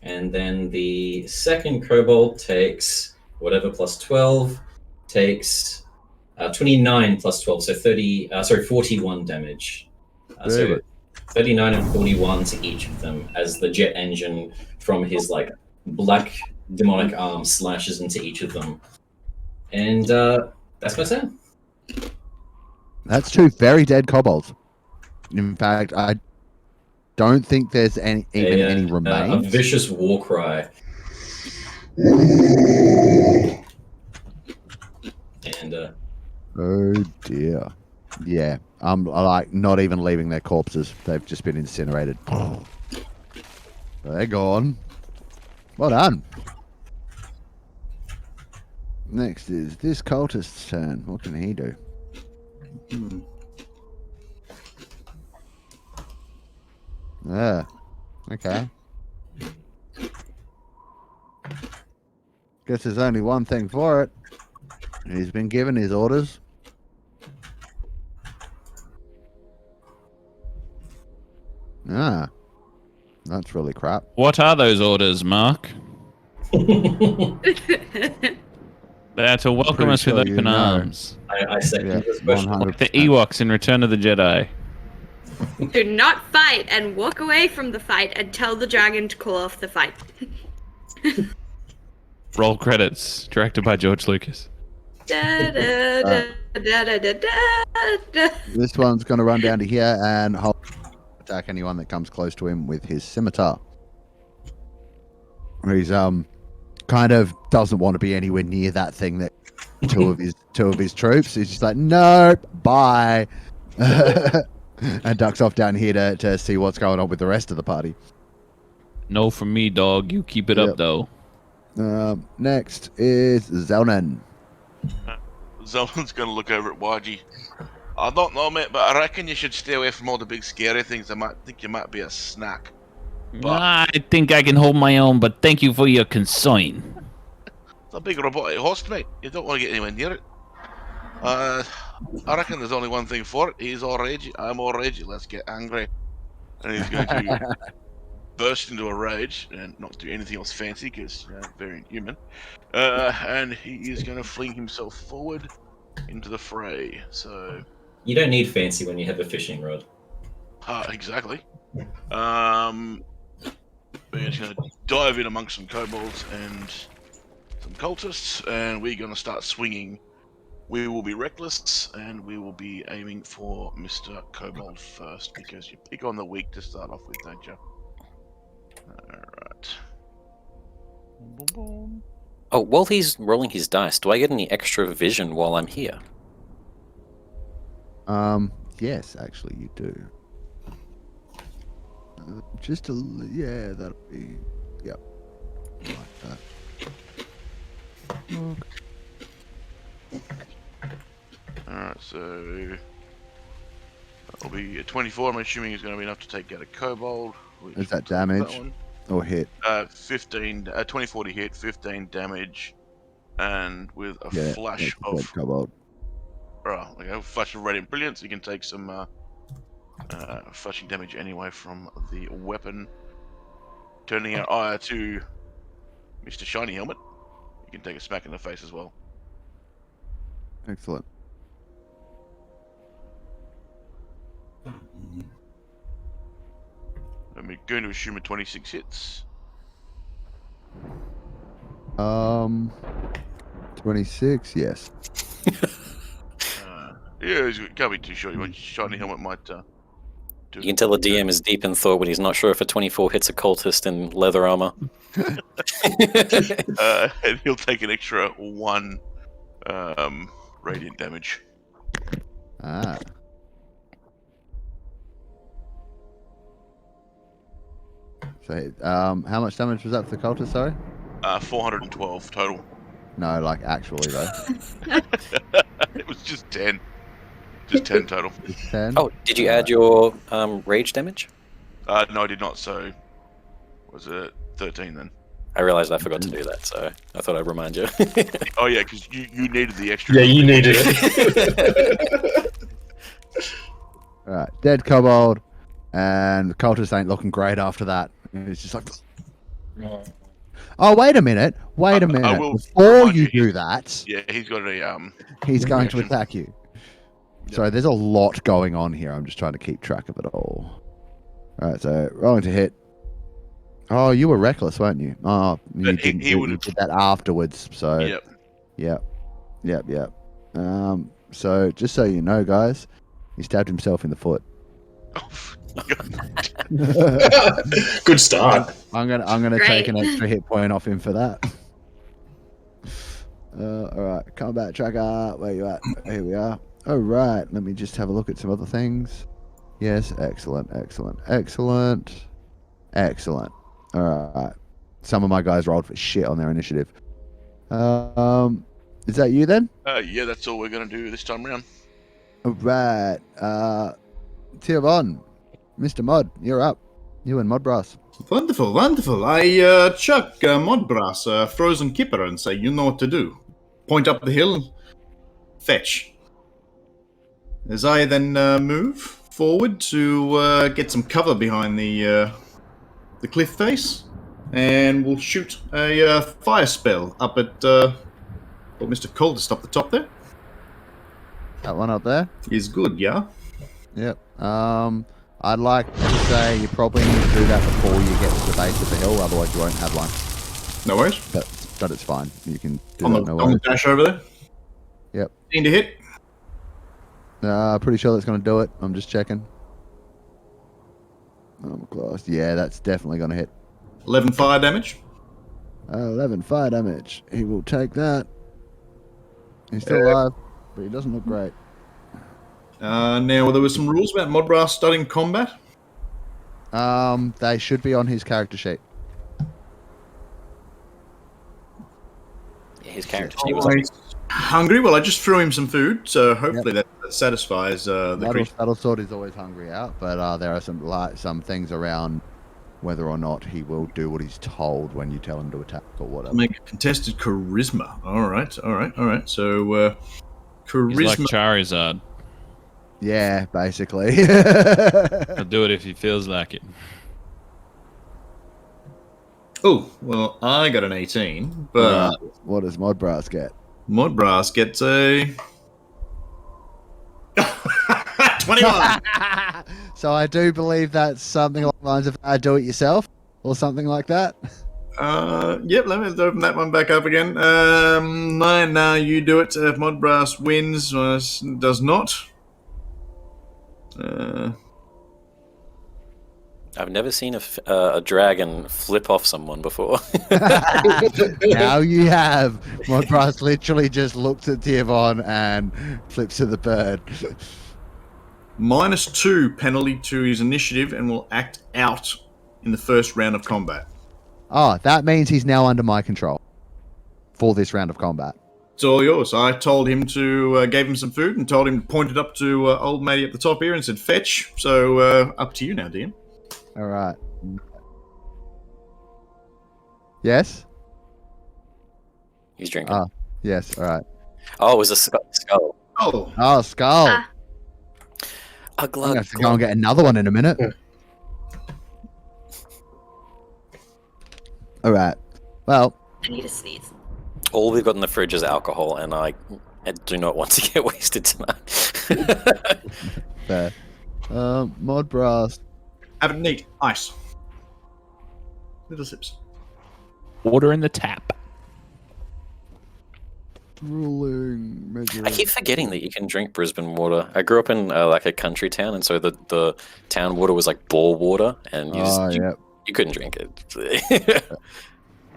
And then the second kobold takes whatever plus 12, takes 29 plus 12, so 41 damage. So 39 and 41 to each of them, as the jet engine from his like black demonic arm slashes into each of them. And that's my turn. That's 2 very dead kobolds. In fact, I don't think there's any remains. A vicious war cry. And oh dear. Yeah, I'm like not even leaving their corpses. They've just been incinerated. They're gone. Well done. Next is this cultist's turn. What can he do? Okay. Guess there's only one thing for it. He's been given his orders. That's really crap. What are those orders, Mark? They're to welcome us with open arms. I second this question. Like the Ewoks in Return of the Jedi. Do not fight and walk away from the fight and tell the dragon to call off the fight. Roll credits. Directed by George Lucas. Da, da, da, da, da, da, da. This one's going to run down to here and attack anyone that comes close to him with his scimitar. He's kind of doesn't want to be anywhere near that thing that two of his troops. He's just like, nope, bye. And ducks off down here to see what's going on with the rest of the party. No from me, dog. You keep it up, though. Next is Zelnan. Zelnan's going to look over at YG. I don't know, mate, but I reckon you should stay away from all the big scary things. I might think you might be a snack. But I think I can hold my own, but thank you for your concern. it's a big robotic host, mate. You don't want to get anywhere near it. I reckon there's only one thing for it. He's all ragey. I'm all ragey. Let's get angry. And he's going to burst into a rage and not do anything else fancy because very inhuman. And he is going to fling himself forward into the fray. So you don't need fancy when you have a fishing rod. Exactly. We're just going to dive in amongst some kobolds and some cultists, and we're going to start swinging. We will be reckless, and we will be aiming for Mr. Kobold first, because you pick on the weak to start off with, don't you? Alright. Oh, while he's rolling his dice, do I get any extra vision while I'm here? Yes, actually you do. Yeah, that'll be, yep. Like that. Alright, so that'll be a 24. I'm assuming is going to be enough to take out a kobold. Is that damage or hit? 24 to hit, 15 damage, and with a flash of kobold. Like a flash of radiant brilliance, you can take some flashing damage anyway from the weapon. Turning our ire to Mr. Shiny Helmet, you can take a smack in the face as well. Excellent. I'm going to assume a 26 hits. 26, yes. Yeah, it can't be too short. Shiny Helmet might do. You can tell the DM is deep in thought when he's not sure if a 24 hits a cultist in leather armor. And he'll take an extra 1 radiant damage. Ah. So, how much damage was that for the cultist, sorry? 412 total. No, like actually though. It was just 10. Just 10 total. 10? Oh, did you add your rage damage? No, I did not. So, was it 13 then? I realized I forgot to do that, so I thought I'd remind you. Oh yeah, because you needed the extra. Yeah, you needed it. Alright, dead kobold, and the cultist ain't looking great after that. It's just like, oh wait a minute, I minute. will Before remind you you, do that, Yeah, he's got a he's going to reaction. attack you. So there's a lot going on here. I'm just trying to keep track of it all. Alright, so rolling to hit. Oh, you were reckless, weren't you? Oh, you But he didn't. You would've- did that afterwards. So Yep. Yep. So just so you know, guys, he stabbed himself in the foot. Good start. I'm gonna take Great. an extra hit point off him for that. All right, combat tracker. Where you at? Here we are. All right, let me just have a look at some other things. Yes, excellent. All right, some of my guys rolled for shit on their initiative. Is that you then? Yeah, that's all we're gonna do this time round. All right, Tiavon, Mr. Mod, you're up. You and Modbrass. Wonderful, wonderful. I chuck Modbrass a frozen kipper and say, you know what to do. Point up the hill, fetch. As I then move forward to get some cover behind the cliff face, and we'll shoot a fire spell up at Mr. Coldest up the top there. That one up there. Is good, yeah? Yep. I'd like to say you probably need to do that before you get to the base of the hill, otherwise you won't have one. No worries. But it's fine. You can do On that. the, No on worries. the dash over there. Yep. Need to hit. Pretty sure that's going to do it. I'm just checking. I'm close. Yeah, that's definitely going to hit. 11 fire damage. 11 fire damage. He will take that. He's still alive, but he doesn't look great. Now, there were some rules about Modbrass studying combat. They should be on his character sheet. Yeah, his character sheet was Alright. Hungry? Well, I just threw him some food, so hopefully that satisfies the creature. Battle Sword is always hungry out, but there are some things around whether or not he will do what he's told when you tell him to attack or whatever. Make a contested charisma. All right. So, charisma. He's like Charizard. Yeah, basically. He'll do it if he feels like it. Oh, well, I got an 18, but what does Modbrass get? Modbrass gets a 21. So I do believe that's something along the lines of do it yourself or something like that. Yep, let me open that one back up again. 9, now you do it. If Modbrass wins, does not. I've never seen a dragon flip off someone before. Now you have. Modbrass literally just looks at Tiavon and flips to the bird. -2 penalty to his initiative and will act out in the first round of combat. Oh, that means he's now under my control for this round of combat. It's all yours. I told him to, gave him some food and told him to point it up to old matey at the top here and said fetch. So up to you now, DM. All right. Yes? He's drinking. Yes, all right. Oh, it was a skull. Oh, skull. Ah. A I'm glug. going to have to go and get another one in a minute. All right. Well, I need to sneeze. All we've got in the fridge is alcohol, and I do not want to get wasted tonight. fair. Modbrass. Have it neat. Ice. Little sips. Water in the tap. Ruling measure. I keep forgetting that you can drink Brisbane water. I grew up in like a country town, and so the town water was like bore water, and you Yep. you couldn't drink it.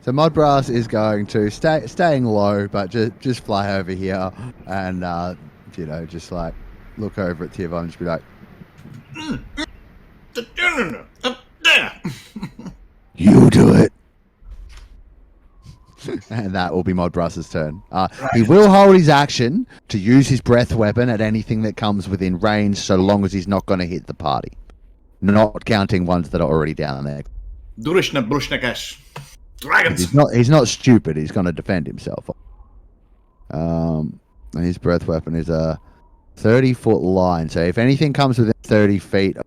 So Modbrass is going to staying low, but just fly over here and just like look over at Tivon and just be like, "You do it." And that will be Modbrass's turn. He will hold his action to use his breath weapon at anything that comes within range, so long as he's not going to hit the party. Not counting ones that are already down there. Durishna Brushnakash. Dragons. He's not stupid. He's going to defend himself. His breath weapon is a 30-foot line. So if anything comes within 30 feet of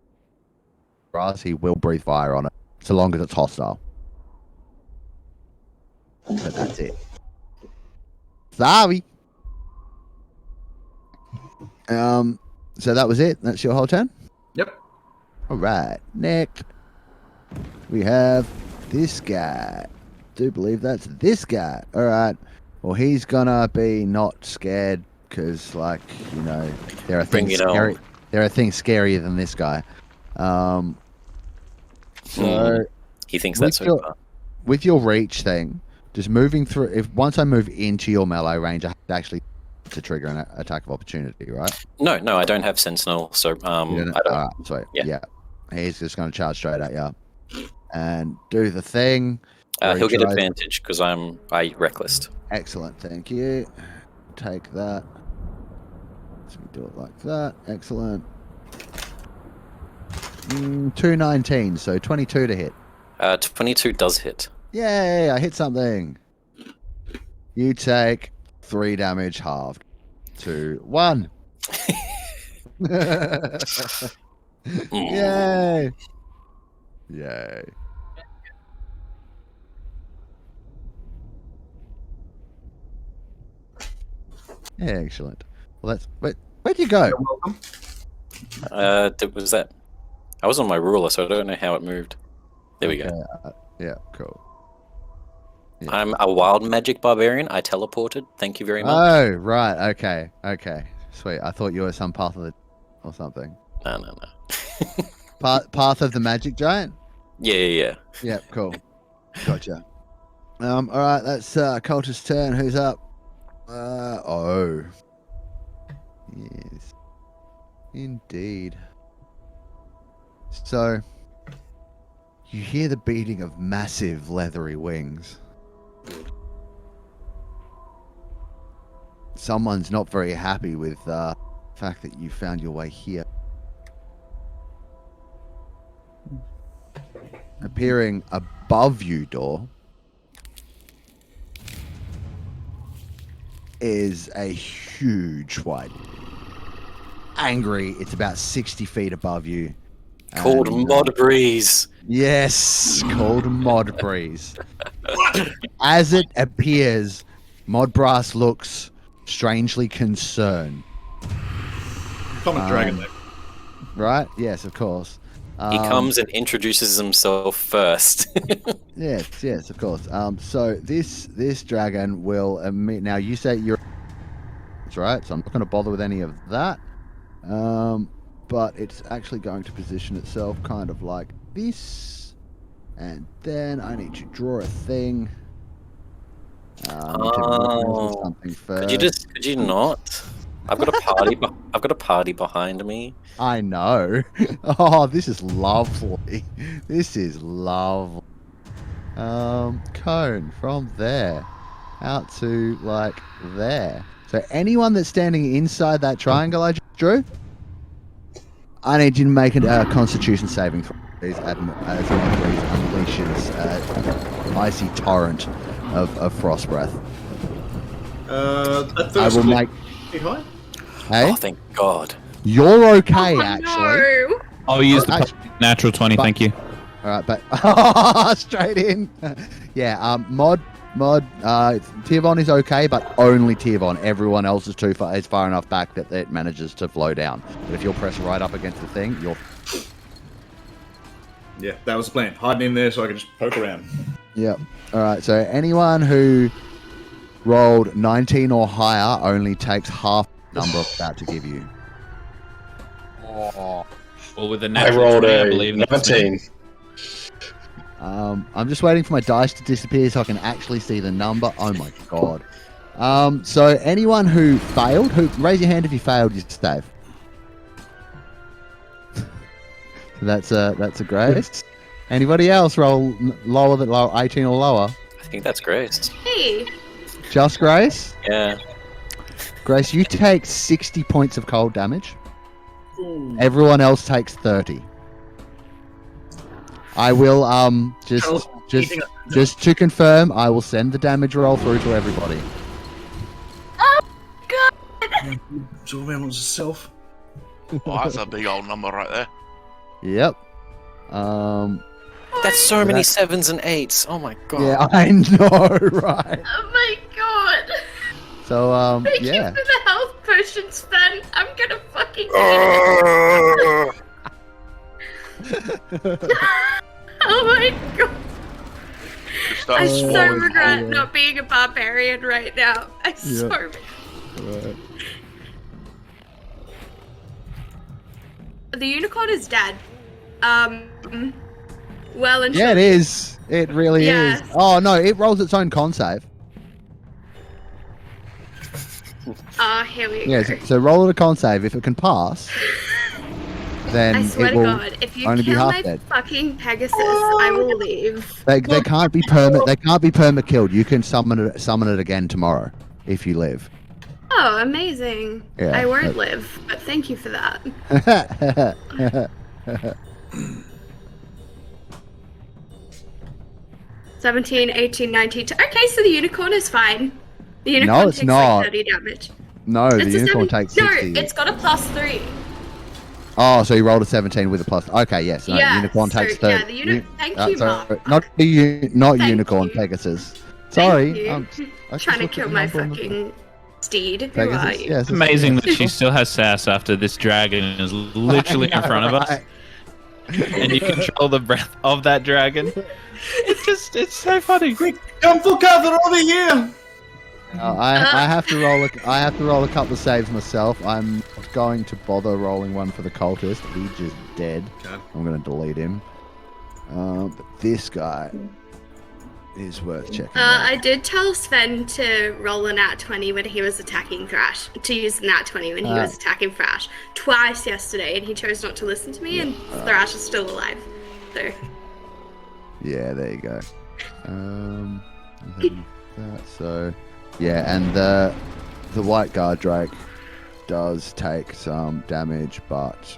grass, he will breathe fire on it, so long as it's hostile. But that's it. Sorry. So that was it. That's your whole turn? Yep. All right. Next, we have this guy. Do believe that's this guy. All right. Well, he's gonna be not scared because, there are things scary. There are things scarier than this guy. So he thinks that's so far. With your reach thing, just moving through. Once I move into your melee range, I have to actually to trigger an attack of opportunity, right? No, I don't have Sentinel, so I don't. All right, sweet. Yeah. He's just gonna charge straight at you and do the thing. He'll get advantage because I reckless. Excellent, thank you. Take that. So we do it like that. Excellent. 219, so 22 to hit. 22 does hit. Yay! I hit something. You take 3 damage halved to 1. Yay! Yay! Yeah, excellent. Well, where'd you go? You're welcome. Was that? I was on my ruler, so I don't know how it moved. There we go. Yeah, cool. Yeah. I'm a wild magic barbarian. I teleported. Thank you very much. Oh, right. Okay. Sweet. I thought you were some path of the or something. No. Path of the magic giant? Yeah. Yeah, cool. Gotcha. All right, that's Cultist's turn. Who's up? Yes. Indeed. So, you hear the beating of massive leathery wings. Someone's not very happy with the fact that you found your way here. Appearing above you, Door, is a huge white. Angry, it's about 60 feet above you. Called Mod Breeze. Yes, called Mod Breeze. As it appears, Modbrass looks strangely concerned. Common dragon there. Right? Yes, of course. He comes and introduces himself first. Yes, of course. So this dragon will emit. Now you say you're. That's right. So I'm not going to bother with any of that. But it's actually going to position itself kind of like this, and then I need to draw a thing. Something first. Could you not? I've got a party. I've got a party behind me. I know. Oh, this is lovely. This is lovely. Cone from there out to like there. So anyone that's standing inside that triangle I just drew, I need you to make a Constitution saving throw. As unleashes an icy torrent of frost breath. I will make. High? Hey, Oh, thank God. you're okay actually. No. I'll use the Actually- natural 20, thank you. All right, but straight in. Yeah, Mod, Tivon is okay, but only Tivon. Everyone else is is far enough back that it manages to flow down. But if you'll press right up against the thing, you're. Yeah, that was the plan. Hiding in there so I could just poke around. Yep. All right. So anyone who rolled 19 or higher only takes half the number I'm about to give you. Well, with the I natural rolled 20, I a believe that's me. 19. I'm just waiting for my dice to disappear so I can actually see the number. Oh my god. So anyone who failed, raise your hand if you failed your save. That's a grace. Anybody else roll lower than 18 or lower? I think that's Grace. Hey. Just Grace? Yeah. Grace, you take 60 points of cold damage. Everyone else takes 30. I will just to confirm, I will send the damage roll through to everybody. Oh god. So everyone wants self. Oh, that's a big old number right there. Yep. That's so many 7s and 8s. Oh my god. Yeah, I know, right? Oh my god. So Thank yeah. you for the health potions, Sven. I'm gonna fucking oh my god. I so regret not being a barbarian right now. I so regret. Right. The unicorn is dead. Well and Yeah, it is. It really is. Oh no, it rolls its own con save. Here we go. Yeah, so roll it a con save. If it can pass, then I swear it to will God, if you only be kill half my dead. fucking Pegasus, I will leave. They can't be perma killed. You can summon it again tomorrow if you live. Oh, amazing. Yeah, I won't live, but thank you for that. 17, 18, 19. Okay, so the unicorn is fine. The unicorn No, it's takes not. like 30 damage. No, the It's a unicorn seven- takes 60. No, it's got a +3. Oh, so you rolled a 17 with a plus. Okay, yes. No, Yeah, unicorn so, takes 30. yeah, thank you, sorry, Mark. not Thank unicorn, you. Pegasus. Sorry. Thank you. I just Trying to looked at kill the my number on the- fucking steed. Who Pegasus, are you? yes, It's amazing that she still has sass after this dragon is literally in front of us. And you control the breath of that dragon. It's so funny. Quick, come for cover over here. I have to roll. I have to roll a couple of saves myself. I'm not going to bother rolling one for the cultist. He's just dead. God. I'm going to delete him. But this guy is worth checking. out. I did tell Sven to roll a nat 20 when he was attacking Thrash. To use the nat 20 when he was attacking Thrash. Twice yesterday, and he chose not to listen to me, and Thrash is still alive. So. Yeah, there you go. And then that, so yeah, and the white guard drake does take some damage, but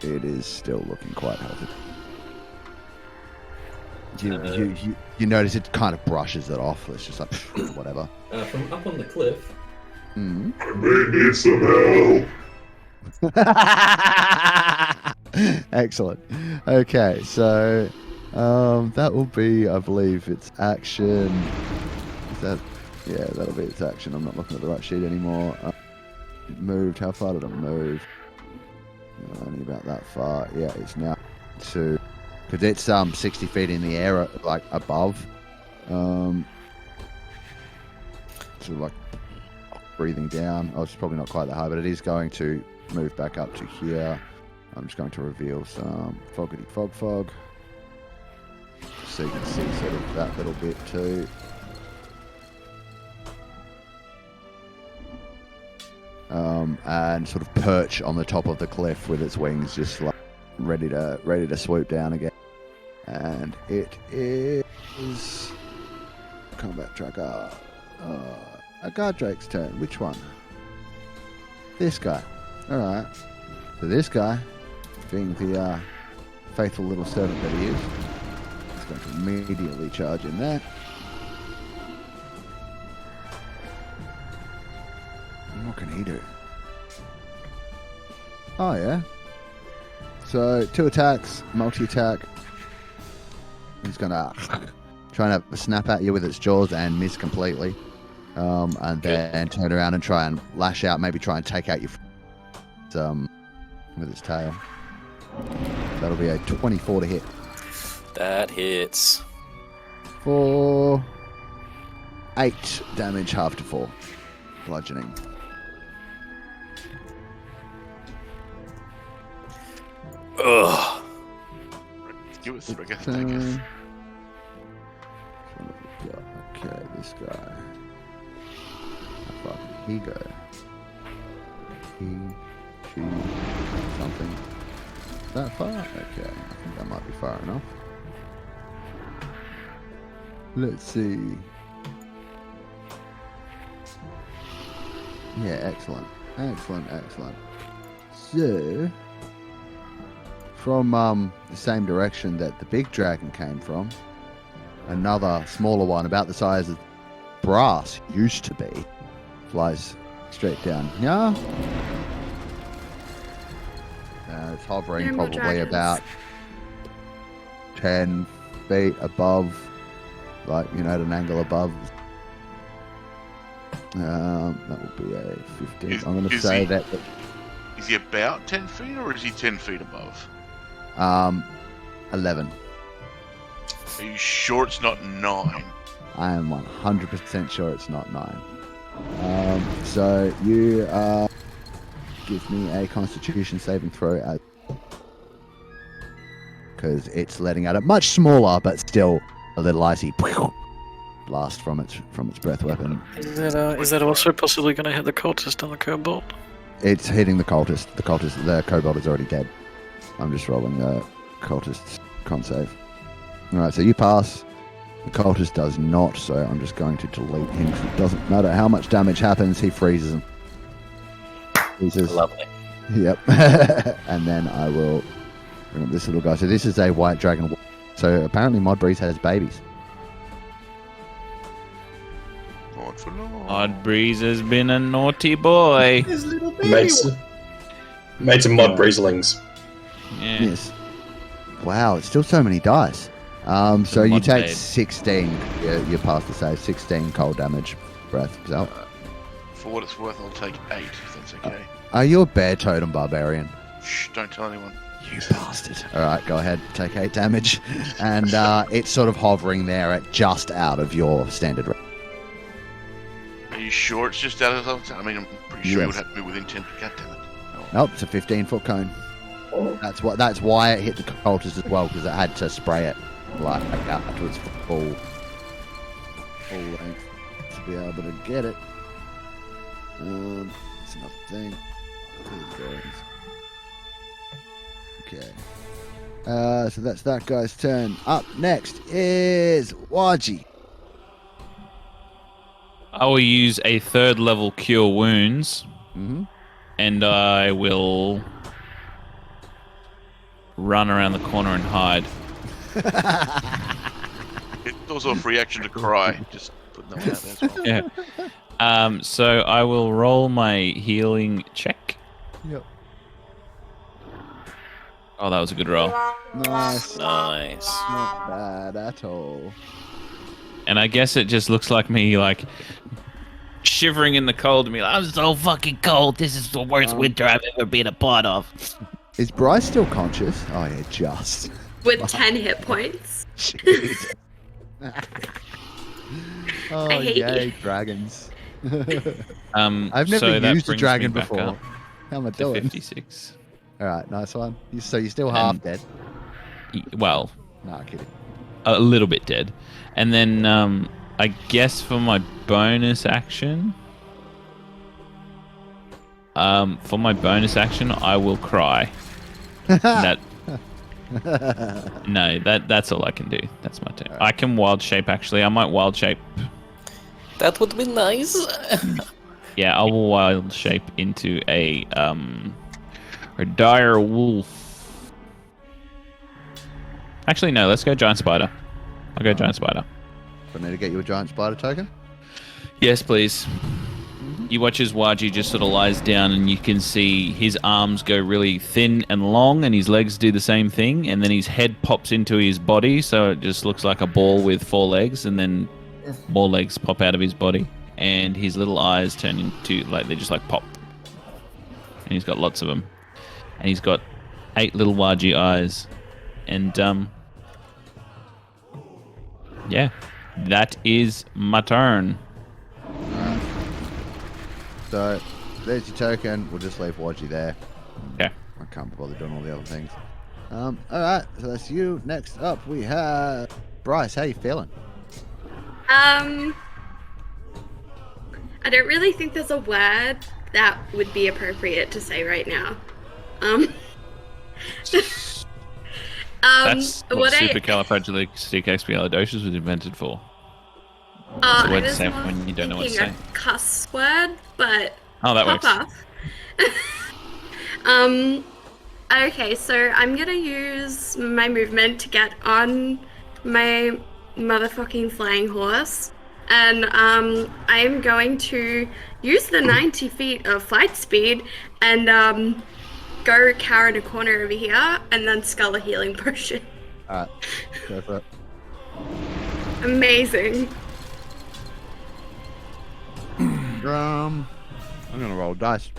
it is still looking quite healthy. You notice it kind of brushes it off. It's just like whatever. From up on the cliff. I may need some help. Excellent. Okay, so that will be, I believe, its action. Is that? Yeah, that'll be its action. I'm not looking at the right sheet anymore. It moved. How far did it move? Only about that far. Yeah, it's now to, because it's 60 feet in the air, like above. Sort of like breathing down. Oh, it's probably not quite that high, but it is going to move back up to here. I'm just going to reveal some foggity fog. So you can see sort of that little bit too. And sort of perch on the top of the cliff with its wings just like ready to swoop down again. And it is combat tracker. A guard drake's turn. Which one? This guy. Alright. So this guy, being the faithful little servant that he is going to immediately charge in there. And what can he do? Oh yeah. So 2 attacks, multi-attack. He's gonna try and have a snap at you with its jaws and miss completely. And then turn around and try and lash out, maybe try and take out your with its tail. That'll be a 24 to hit. That hits. For 8 damage, half to 4. Bludgeoning. Ugh. Give with Threaker, taketh. Okay, this guy. How far can he go? She, something. That far? Okay, I think that might be far enough. Let's see. Yeah, excellent. Excellent. So, from the same direction that the big dragon came from, another smaller one, about the size of brass used to be, flies straight down here. It's hovering There are more probably dragons. about 10 feet above, like, at an angle above. That would be a 15. I'm going to say that. Is he about 10 feet or is he 10 feet above? 11. Are you sure it's not 9? I am 100% sure it's not 9. So you give me a Constitution saving throw, because it's letting out a much smaller but still a little icy blast from its breath weapon. Is that also possibly going to hit the cultist on the kobold? It's hitting the cultist. The kobold is already dead. I'm just rolling the cultist's con save. Alright, so you pass. The cultist does not, so I'm just going to delete him. It doesn't matter how much damage happens, he freezes him. Lovely. Yep. And then I will bring up this little guy. So this is a white dragon. So apparently Modbreeze has babies. Oddbreeze has been a naughty boy. Mates and mod breezlings. Yeah. Yes. Wow, it's still so many dice. So you mod take babe. 16. You pass the save. 16 cold damage. Breath. So, For what it's worth, I'll take 8, if that's okay. are you a bear totem barbarian? Shh, don't tell anyone. You bastard. Alright, go ahead. Take 8 damage. And it's sort of hovering there at just out of your standard range. Are you sure it's just out of the... I mean, I'm pretty sure it would Yes. have to be within 10 feet. God damn it. Nope, it's a 15-foot cone. That's why it hit the cultist as well, because it had to spray it like out to its full length to be able to get it. It's another thing. Okay. So that's that guy's turn. Up next is Waji. I will use a 3rd level cure wounds, and I will run around the corner and hide. It's also a free action to cry. Just putting that one out there as well. Yeah. So I will roll my healing check. Yep. Oh, that was a good roll. Nice. Nice. Not bad at all. And I guess it just looks like me, like, shivering in the cold. And me like, I'm so fucking cold. This is the worst winter I've ever been a part of. Is Bryce still conscious? Oh yeah, just. With 10 hit points. Jeez. Oh I hate yay, you. dragons. I've never used a dragon before. How am I To doing? 56. Alright, nice one. So you're still half And- dead? Well, Nah, kidding. a little bit dead. And then I guess for my bonus action, I will cry. That no, that's all I can do. That's my turn. I can wild shape actually. I might wild shape. That would be nice. Yeah, I will wild shape into a dire wolf. Actually, no. Let's go giant spider. I'll go giant spider. Do I need to get you a giant spider token? Yes, please. You watch as Waji just sort of lies down, and you can see his arms go really thin and long, and his legs do the same thing, and then his head pops into his body, so it just looks like a ball with 4 legs, and then more legs pop out of his body, and his little eyes turn into, like, they just, like, pop. And he's got lots of them. And he's got 8 little Waji eyes. And, yeah. That is my turn. Alright. So, there's your token. We'll just leave Waji there. Okay. I can't be bothered doing all the other things. All right, so that's you. Next up, we have Bryce. How you feeling? I don't really think there's a word that would be appropriate to say right now. That's what what I supercalifragilisticexpialidocious was invented for. I It's a word to was say more when you don't know what to thinking say. a cuss word, but Oh, that pop works. off. Okay, so I'm gonna use my movement to get on my motherfucking flying horse, and I'm going to use the 90 feet of flight speed and go Karen a corner over here, and then scull a healing potion. All right, go for it. Amazing. I'm gonna roll dice.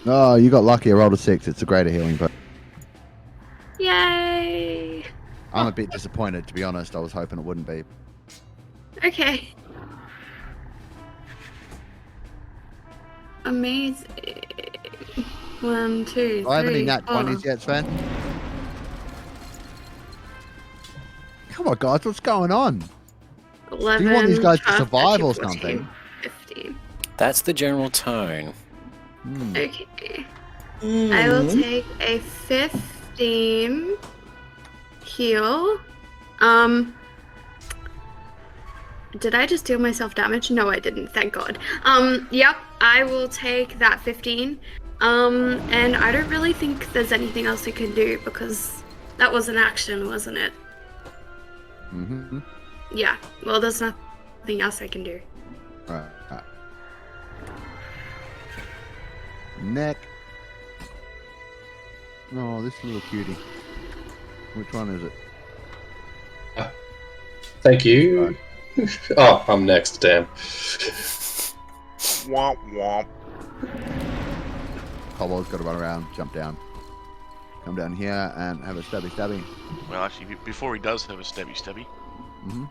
Oh, you got lucky. I rolled a 6. It's a greater healing, but Yay! I'm a bit disappointed, to be honest. I was hoping it wouldn't be. Okay. Amazing. 1, 2, Do I have any 3, nat 4. 20s yet, Sven? Come on, guys. What's going on? 11, Do you want these guys to 12, survive 13, or 14, something? 15. That's the general tone. Okay. I will take a 15 heal. Did I just deal myself damage? No, I didn't. Thank God. Yep, I will take that 15. And I don't really think there's anything else we can do because that was an action, wasn't it? Mm-hmm. Yeah. Well, there's nothing else I can do. All right. Neck. Oh, this little cutie. Which one is it? Thank you. Oh, I'm next, damn. Womp womp. Cobble's got to run around, jump down. Come down here and have a stabby. Well, actually, before he does have a stabby, Mm-hmm.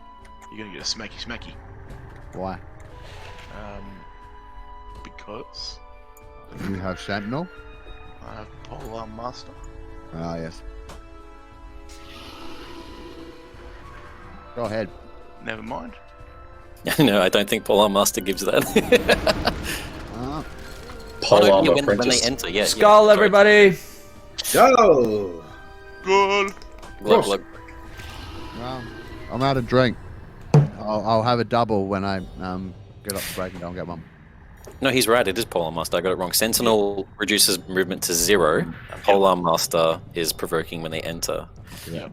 you're gonna get a smacky. Why? Because You have Sentinel? I have Polar Master. Ah, yes. Go ahead. Never mind. No, I don't think Polar Master gives that. Ah. Pole yeah, armor when they apprentice. enter, yeah. Skull, sorry. everybody! Go! Good. Glug, glug. Well, I'm out of drink. I'll have a double when I get up the break and go and get one. No, he's right. It is Polar Master. I got it wrong. Sentinel reduces movement to 0. Polar Master is provoking when they enter. Yeah.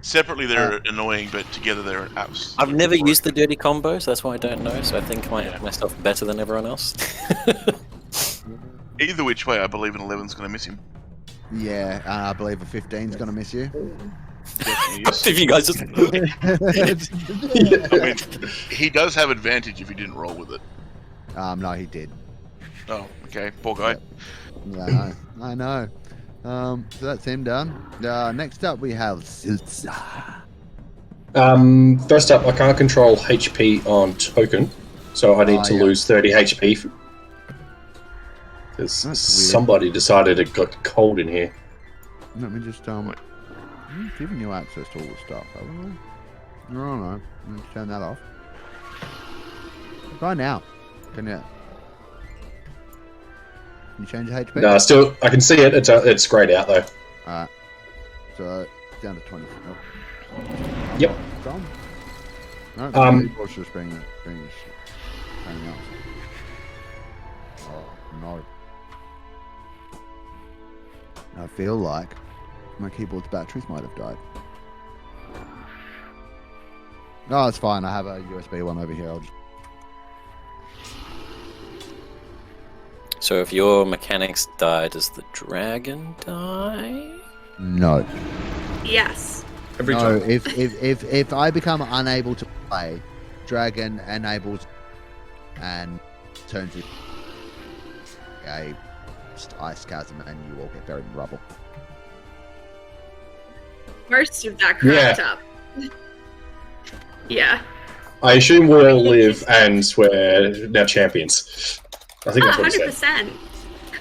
Separately, they're annoying, but together they're apps. I've never used the dirty combo, so that's why I don't know. So I think myself better than everyone else. Either which way, I believe an 11's going to miss him. Yeah, I believe a 15's going to miss you. If you guys just... I mean, he does have advantage if he didn't roll with it. No, he did. Oh, okay. Poor guy. Yeah, I know. So that's him done. Next up we have Silza. First up, I can't control HP on token, so I need to lose 30 HP. Because somebody decided it got cold in here. Let me just I'm giving you access to all the stuff, haven't I? No. Let's turn that off. Try now. Can you change your HP? No, still, I can see it. It's grayed out though. Alright. So down to 20. Oh. Yep. Gone. No, it's just being something else. Oh no. I feel like my keyboard's batteries might have died. No, it's fine. I have a USB one over here. I'll just... So if your mechanics die, does the dragon die? No. Yes. Every No, time. if I become unable to play, dragon enables and turns it a ice chasm and you all get buried in rubble. Most of that cracked up. Yeah. I assume we'll live and we're now champions. I think that's what it said. 100%.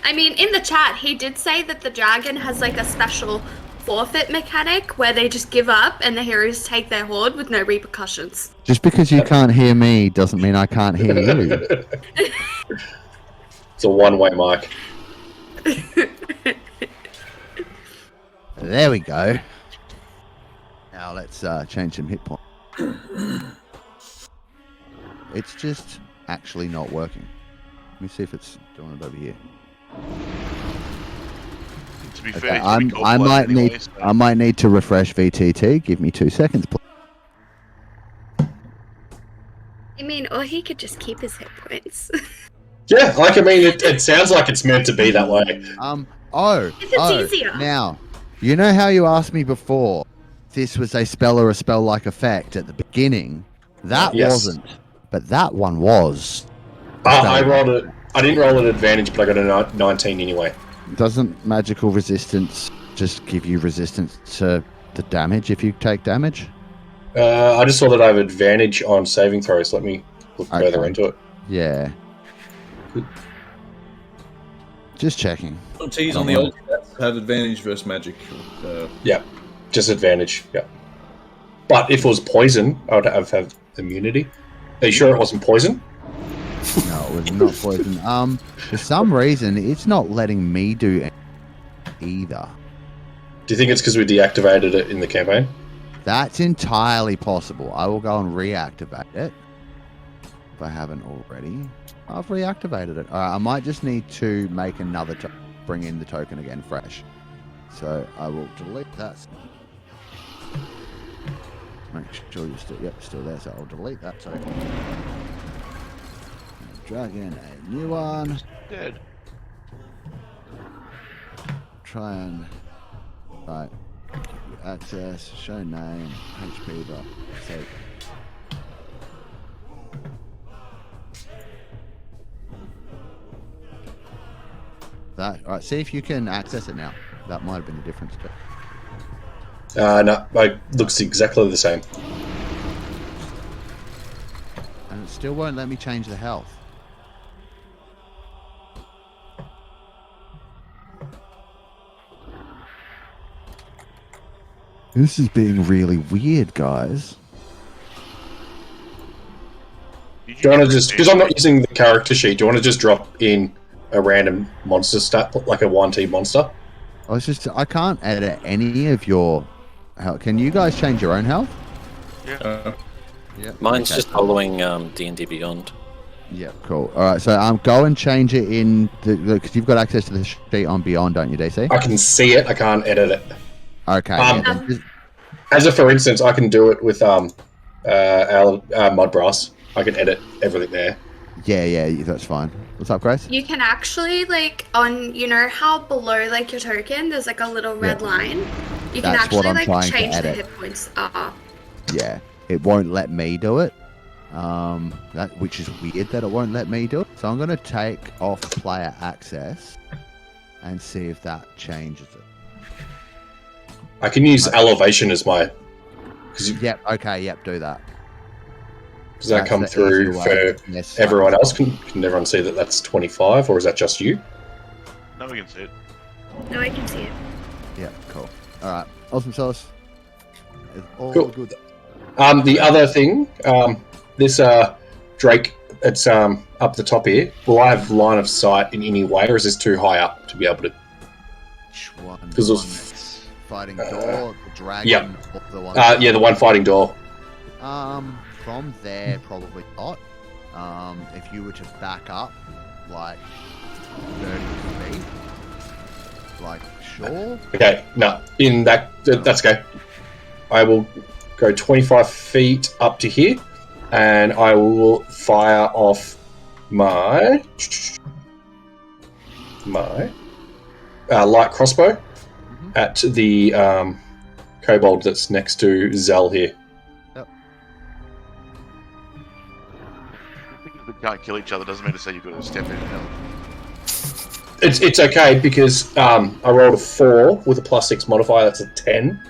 I mean, in the chat, he did say that the dragon has like a special forfeit mechanic where they just give up and the heroes take their horde with no repercussions. Just because you can't hear me doesn't mean I can't hear you. It's a one-way mic. There we go. Now let's change some hit points. It's just actually not working. Let me see if it's doing it over here. To be Okay, fair, I might need to refresh VTT. Give me 2 seconds, please. I mean, or he could just keep his hit points. Yeah, like I mean, it sounds like it's meant to be that way. It's easier. Now, you know how you asked me before if this was a spell or a spell-like effect at the beginning? That wasn't, but that one was. I rolled it. I didn't roll an advantage, but I got a 19 anyway. Doesn't magical resistance just give you resistance to the damage if you take damage? I just saw that I have advantage on saving throws. Let me look further into it. Yeah. Just checking. Tease on the old have advantage versus magic. Yeah, just advantage. Yeah, but if it was poison, I would have immunity. Are you sure it wasn't poison? No, it was not poison. For some reason, it's not letting me do anything either. Do you think it's because we deactivated it in the campaign? That's entirely possible. I will go and reactivate it if I haven't already. I've reactivated it. All right, I might just need to make another bring in the token again fresh. So I will delete that. Make sure you're still there. So I'll delete that token. Drag in a new one. Dead. Try and access, show name, HP dot save. That all right? See if you can access it now. That might have been the difference. No, it looks exactly the same. And it still won't let me change the health. This is being really weird, guys. Do you want to just, because I'm not using the character sheet, do you want to just drop in a random monster stat, like a 1T monster? I can't edit any of your health. Can you guys change your own health? Yeah. Yeah. Mine's just following D&D Beyond. Yeah, cool. All right, so go and change it in because you've got access to the sheet on Beyond, don't you, DC? I can see it. I can't edit it. Okay. As a for instance, I can do it with our mod brass. I can edit everything there. Yeah, that's fine. What's up, Grace? You can actually, like, on, you know how below, like, your token, there's, like, a little red line? You can That's what actually, I'm like, trying to change the edit. hit points up. Yeah, it won't let me do it. Which is weird that it won't let me do it. So I'm going to take off player access and see if that changes it. I can use elevation as my... Yep, do that. Does that come through for everyone else? Can everyone see that that's 25, or is that just you? No, we can see it. No, I can see it. Yeah, cool. All right, awesome sauce. It's all Cool. good. The other thing, this Drake, it's up the top here. Will I have line of sight in any way, or is this too high up to be able to? Which one? Because The one that's fighting door, the dragon. Yep. Or the one. Yeah, the one fighting door. From there, probably not. If you were to back up, like 30 feet, like sure. Okay, no, in that's okay. I will go 25 feet up to here, and I will fire off my light crossbow at the kobold that's next to Zell here. If we can't kill each other doesn't mean to say you've got to step in and help. It's okay because I rolled a 4 with a +6 modifier. That's a 10.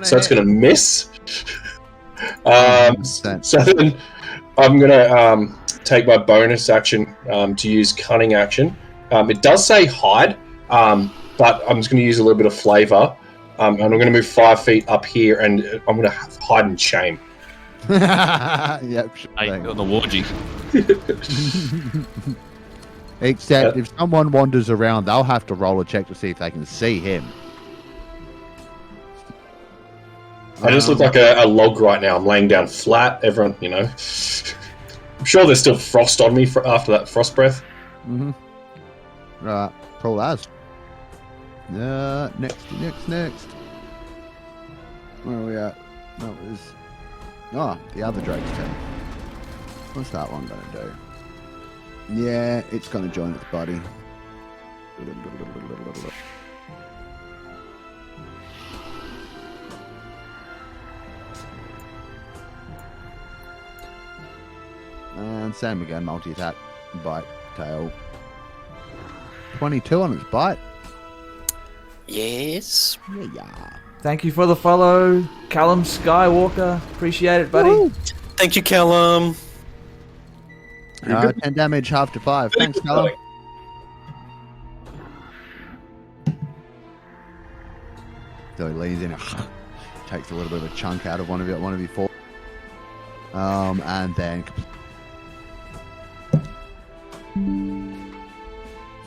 So it's going to miss. So then I'm going to take my bonus action to use cunning action It does say hide, but I'm just going to use a little bit of flavor. And I'm going to move 5 feet up here, and I'm going to hide in shame. Yep. Sure Hey, thing. on the wargy. Except if someone wanders around, they'll have to roll a check to see if they can see him. I just look like a log right now. I'm laying down flat. Everyone, I'm sure there's still frost on me after that frost breath. Mm-hmm. Right. Cool as. Next. Where are we at? That was... the other Drake's turn. What's that one going to do? Yeah, it's going to join its buddy. And same again, multi-attack, bite, tail. 22 on its bite. Yes. Yeah. Thank you for the follow, Callum Skywalker. Appreciate it, buddy. Woo! Thank you, Callum. 10 damage, half to 5. Thanks, Callum. So he leans in and takes a little bit of a chunk out of one of you four. And then...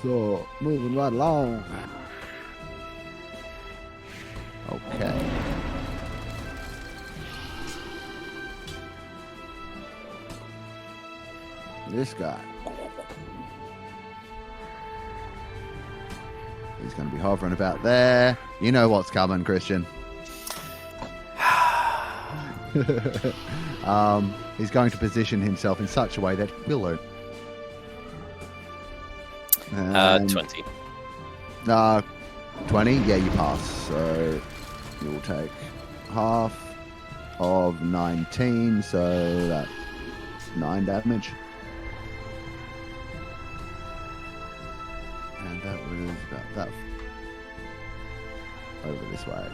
So, moving right along. Okay. This guy. He's going to be hovering about there. You know what's coming, Christian. He's going to position himself in such a way that he'll learn. 20. 20? Yeah, you pass. So you'll take half of 19, so that's 9 damage. And that was about that. Over this way.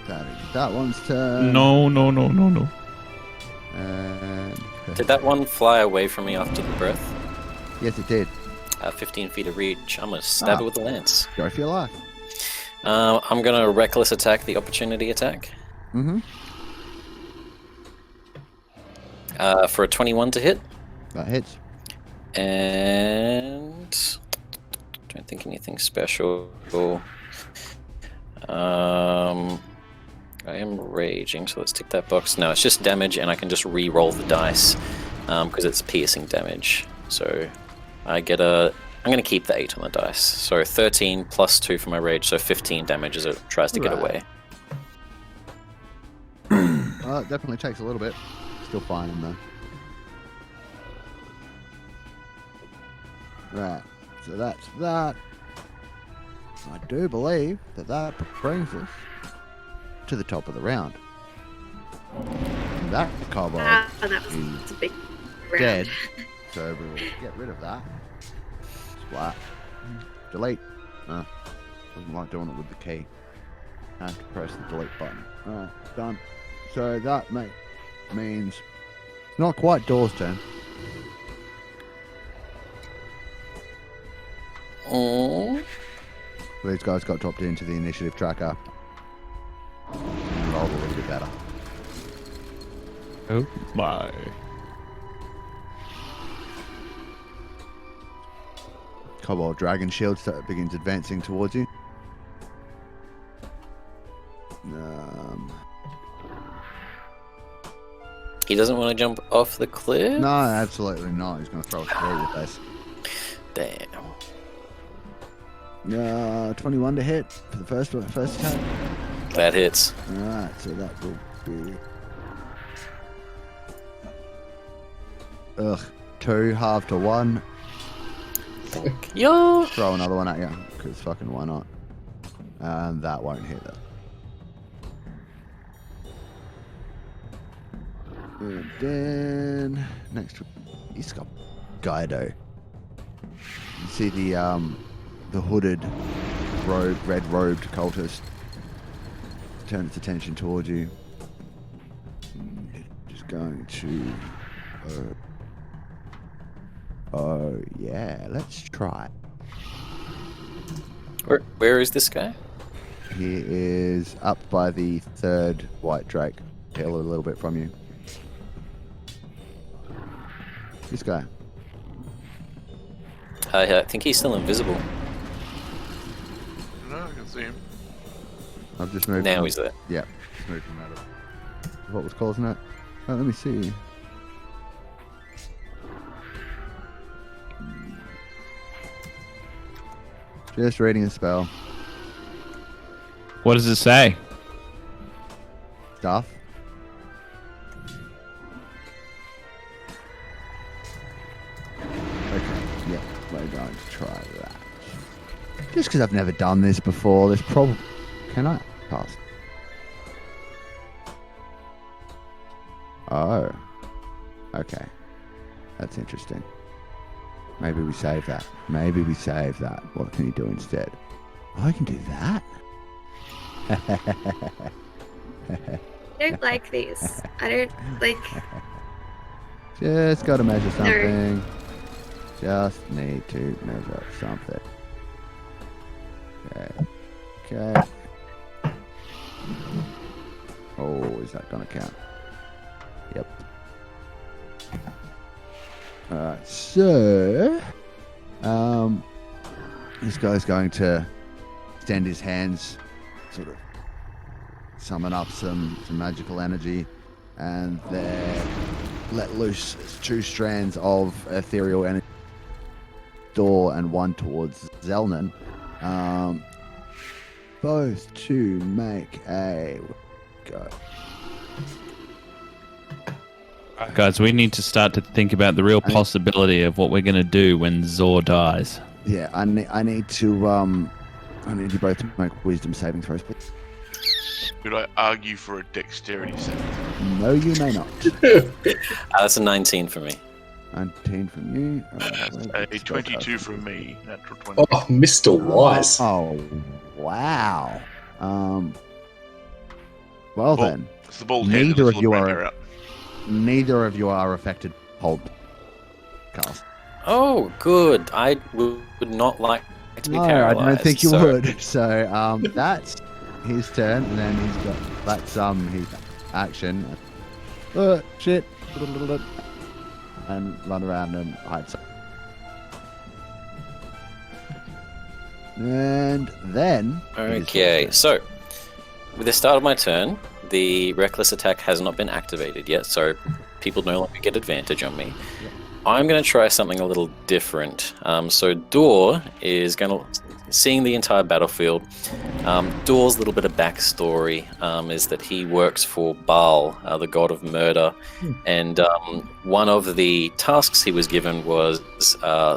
That is that one's turn. No. And Did that one fly away from me after the breath? yes, it did. 15 feet of reach. I'm going to stab it with the lance. Go for your life. I'm going to reckless attack the opportunity attack. Mm-hmm. For a 21 to hit. That hits. And don't think anything special. I am raging, so let's tick that box. No, it's just damage, and I can just re-roll the dice because it's piercing damage. So I get I'm going to keep the 8 on the dice. So 13 plus 2 for my rage, so 15 damage as it tries to get away. Well, it definitely takes a little bit. Still fine though. Right, so that's that. I do believe that brings us to the top of the round. And that kobold That was is a big round. dead, so we will get rid of that. Splat. Delete. Doesn't like doing it with the key. I have to press the delete button. Alright, done. So that means not quite Door's turn. Oh. These guys got dropped into the initiative tracker. And rolled a little bit better. Oh my. Kobold Dragon Shield begins advancing towards you. He doesn't want to jump off the cliff? No, absolutely not. He's going to throw a spear at your face. Damn. 21 to hit for the first attack. That hits. Alright, so that will be... 2, half to 1. Yo! Throw another one at you, because fucking why not? And that won't hit it. And then next, he's got Guido. You see the hooded, red-robed cultist turn its attention towards you. Just going to Oh, yeah. Let's try. Where is this guy? He is up by the third white drake hill a little bit from you. This guy. I think he's still invisible. No, I can see him. I've just moved. Now he's there. Yeah, just moved him out of what was causing it. Oh, let me see. Just reading a spell. What does it say? Stuff. Okay, yeah, we're going to try that. Just because I've never done this before, there's probably... Can I? Pass. Oh. Okay. That's interesting. Maybe we save that. Maybe we save that. What can you do instead? Oh, I can do that? I don't like these. I don't like... Just got to measure something. Just need to measure something. Okay. Okay. Oh, is that going to count? Yep. Alright, so... this guy's going to extend his hands, sort of summon up some magical energy, and then let loose 2 strands of ethereal energy, door and one towards Zelnan, both to make a go. Guys, we need to start to think about the real possibility of what we're going to do when Zor dies. Yeah, I need to both make wisdom saving throws, please. Could I argue for a dexterity saving? No, you may not. That's a 19 for me. 19 from you. That's a 22 from me. Natural 20. Oh, Mr. Wise. Oh, wow. Well then, It's the bald head. neither of you hair are. out. Neither of you are affected. Hold, Carl. Oh, good. I would not like to be No, paralyzed. I don't think you so- would. So, that's his turn, and then he's got that's his action. Shit, and run around and hide. And then. Okay, so with the start of my turn, the reckless attack has not been activated yet, so people no longer get advantage on me. I'm going to try something a little different. So Dor is going to, seeing the entire battlefield, Dor's little bit of backstory is that he works for Baal, the god of murder, and one of the tasks he was given was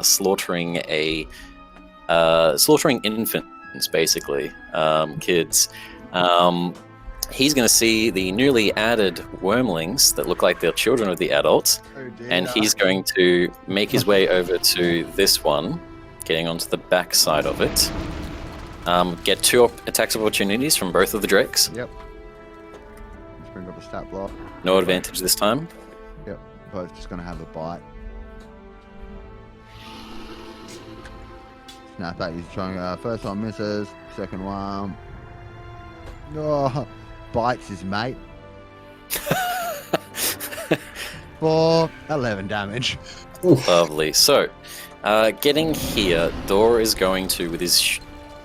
slaughtering infants, basically, kids. He's going to see the newly added wormlings that look like they're children of the adults, and he's going to make his way over to this one, getting onto the back side of it. Get 2 attacks of opportunities from both of the drakes. Yep. Let's bring up a stat block. No advantage this time. Yep. Both just going to have a bite. Snap that. He's trying. First one misses. Second one. Oh, bites his mate. For 11 damage. Lovely. So, getting here, Dor is going to, with his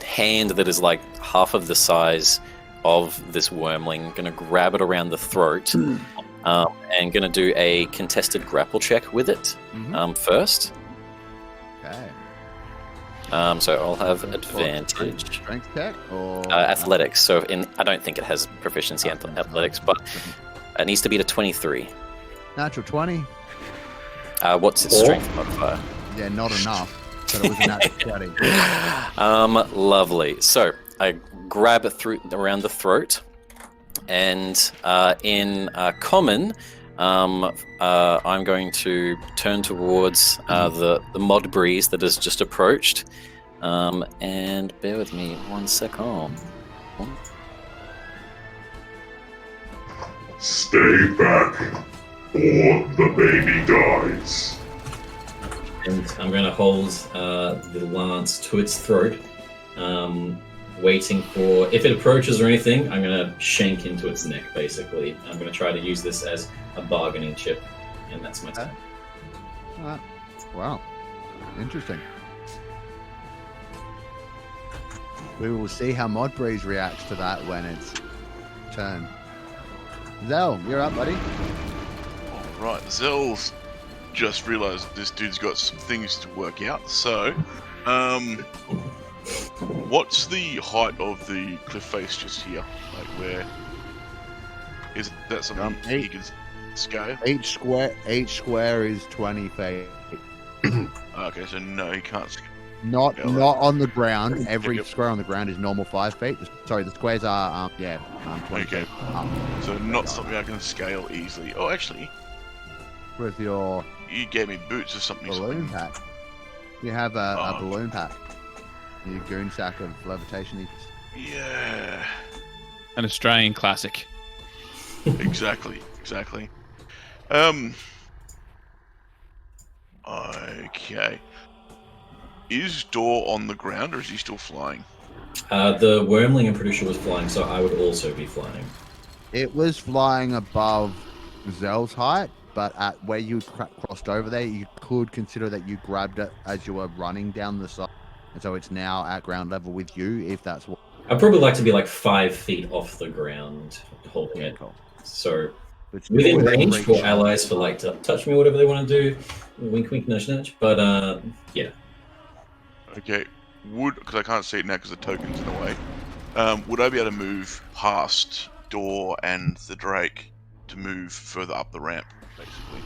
hand that is like half of the size of this wormling, going to grab it around the throat and going to do a contested grapple check with it first. Okay. So I'll have advantage. Strength check or Athletics. So I don't think it has proficiency in athletics, but it needs to beat a 23. Natural 20. What's its strength modifier? Yeah, not enough. But it was a natural 20. Lovely. So I grab it around the throat, and in common, I'm going to turn towards the mod breeze that has just approached, and bear with me 1 second. Stay back, or the baby dies. And I'm going to hold the lance to its throat, waiting for... If it approaches or anything, I'm going to shank into its neck, basically. I'm going to try to use this as a bargaining chip, and that's my turn. Wow. Interesting. We will see how Modbreeze reacts to that when it's turn. Zell, you're up, buddy. Alright, Zell's just realised this dude's got some things to work out, so what's the height of the cliff face just here? Like where is that something he can scale? Each square is 20 feet. Okay, so no, he can't scale. Not on the ground. Every square on the ground is normal 5 feet. Sorry, the squares are 20 feet. So not something I can scale easily. Oh, actually, with your you gave me boots or something. Balloon pack. You have a balloon pack. Your goon sack of levitation. Yeah. An Australian classic. Exactly. Okay. Is Door on the ground or is he still flying? The wormling, I'm pretty sure, was flying, so I would also be flying. It was flying above Zell's height, but at where you crossed over there, you could consider that you grabbed it as you were running down the side. And so it's now at ground level with you, if that's what... I'd probably like to be like 5 feet off the ground holding it. Cool. So it's within range for allies for like to touch me, whatever they want to do. Wink, wink, nudge, nudge. But yeah. Okay. Because I can't see it now because the token's in the way. Would I be able to move past Door and the Drake to move further up the ramp, basically?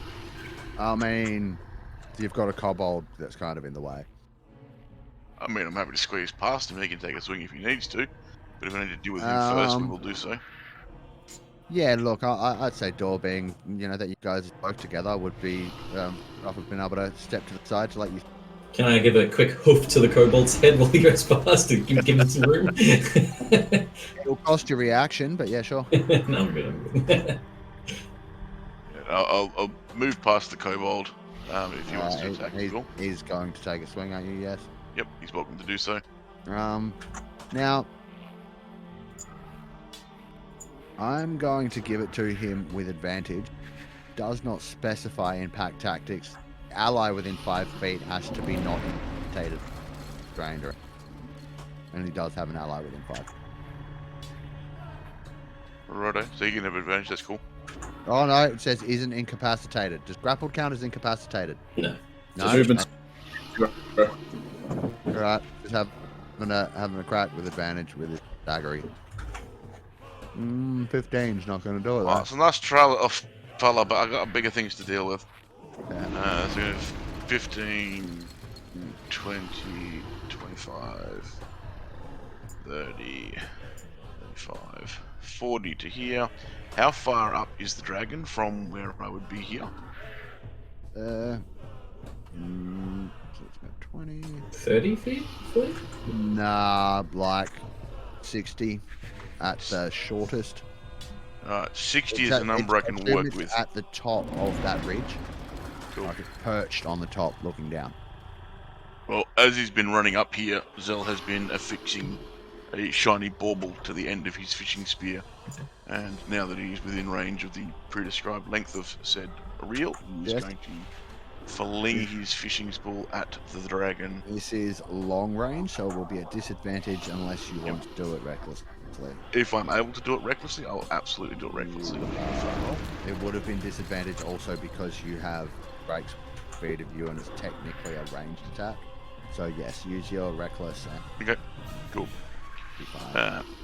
I mean, you've got a kobold that's kind of in the way. I mean, I'm happy to squeeze past him. He can take a swing if he needs to. But if I need to deal with him first, we will do so. Yeah, look, I'd say Door being, that you guys work together would be, I've been able to step to the side to let you... Can I give a quick hoof to the kobold's head while he goes past to give him some room? It'll cost you reaction, but yeah, sure. No, I'm good. I'll move past the kobold if he wants to attack. He's going to take a swing at you, yes. Yep, he's welcome to do so. Now, I'm going to give it to him with advantage. Does not specify in pack tactics. Ally within 5 feet has to be not incapacitated, drained, and he does have an ally within 5. Righto, so you can have advantage. That's cool. Oh no, it says isn't incapacitated. Does grapple count as incapacitated? No. Alright, just having a crack with advantage with his daggery. 15's not going to do it. Well, it's a nice trial, fella, but I got bigger things to deal with. So we have 15, 20, 25, 30, 35, 40 to here. How far up is the dragon from where I would be here? So it's about 20. 30 feet? 40? Nah, like 60 at the shortest. 60 is the number I can work with. At the top of that ridge. Cool. Like it's perched on the top looking down. Well, as he's been running up here, Zell has been affixing a shiny bauble to the end of his fishing spear. And now that he's within range of the pre-described length of said reel, he's going to fling his fishing spool at the dragon. This is long range, so it will be a disadvantage unless you want to do it recklessly. If I'm able to do it recklessly, I'll absolutely do it recklessly. It would have been disadvantage also because you have Drake's speed of you and it's technically a ranged attack. So yes, use your reckless. Okay, cool.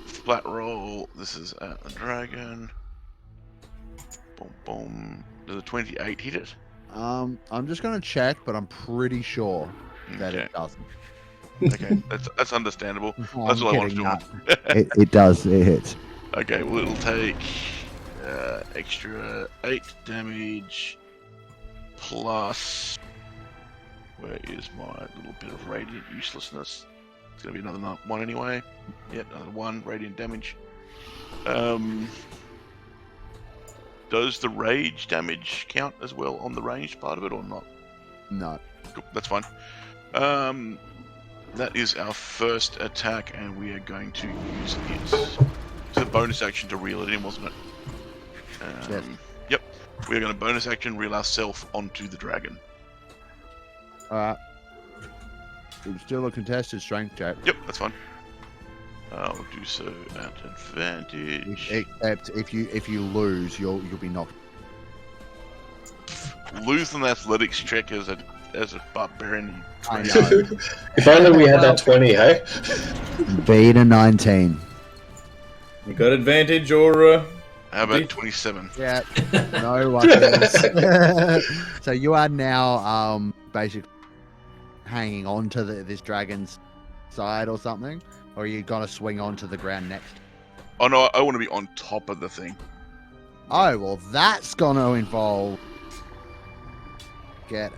Flat roll. This is at the dragon. Boom, boom. Does a 28 hit it? I'm just going to check, but I'm pretty sure that it doesn't. Okay, that's understandable. That's what I wanted to do. It does. It hits. Okay, well it'll take extra 8 damage plus. Where is my little bit of radiant uselessness? It's gonna be another 1 anyway. Yep, another 1 radiant damage. Does the rage damage count as well on the ranged part of it or not? No. Cool, that's fine. That is our first attack, and we are going to use it. It's a bonus action to reel it in, wasn't it? Yes. Yep. We are going to bonus action reel ourselves onto the dragon. Alright. It's still a contested strength check. Yep, that's fine. I'll do so at advantage. Except if you lose, you'll be knocked. Lose an athletics check as a barbarian. I know. If only we had that 20, hey? Beat a 19. You got advantage or How about 27? Yeah. No worries. So you are now basically hanging on to this dragon's side or something, or are you gonna swing onto the ground next? Oh no, I want to be on top of the thing. Oh well, that's gonna involve get.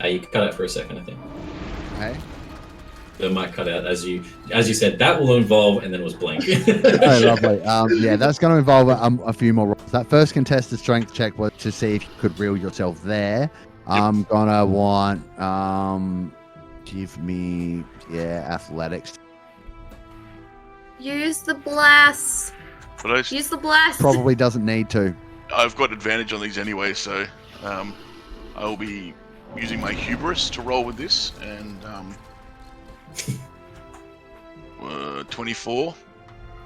You cut out for a second, I think. Hey. The mic cut out as you said. That will involve, and then it was blank. Oh, lovely. Yeah, that's going to involve a few more rolls. That first contested strength check was to see if you could reel yourself there. I'm gonna want give me athletics. Use the blast. But Use the blast. Probably doesn't need to. I've got advantage on these anyway, so I will be using my hubris to roll with this, and 24.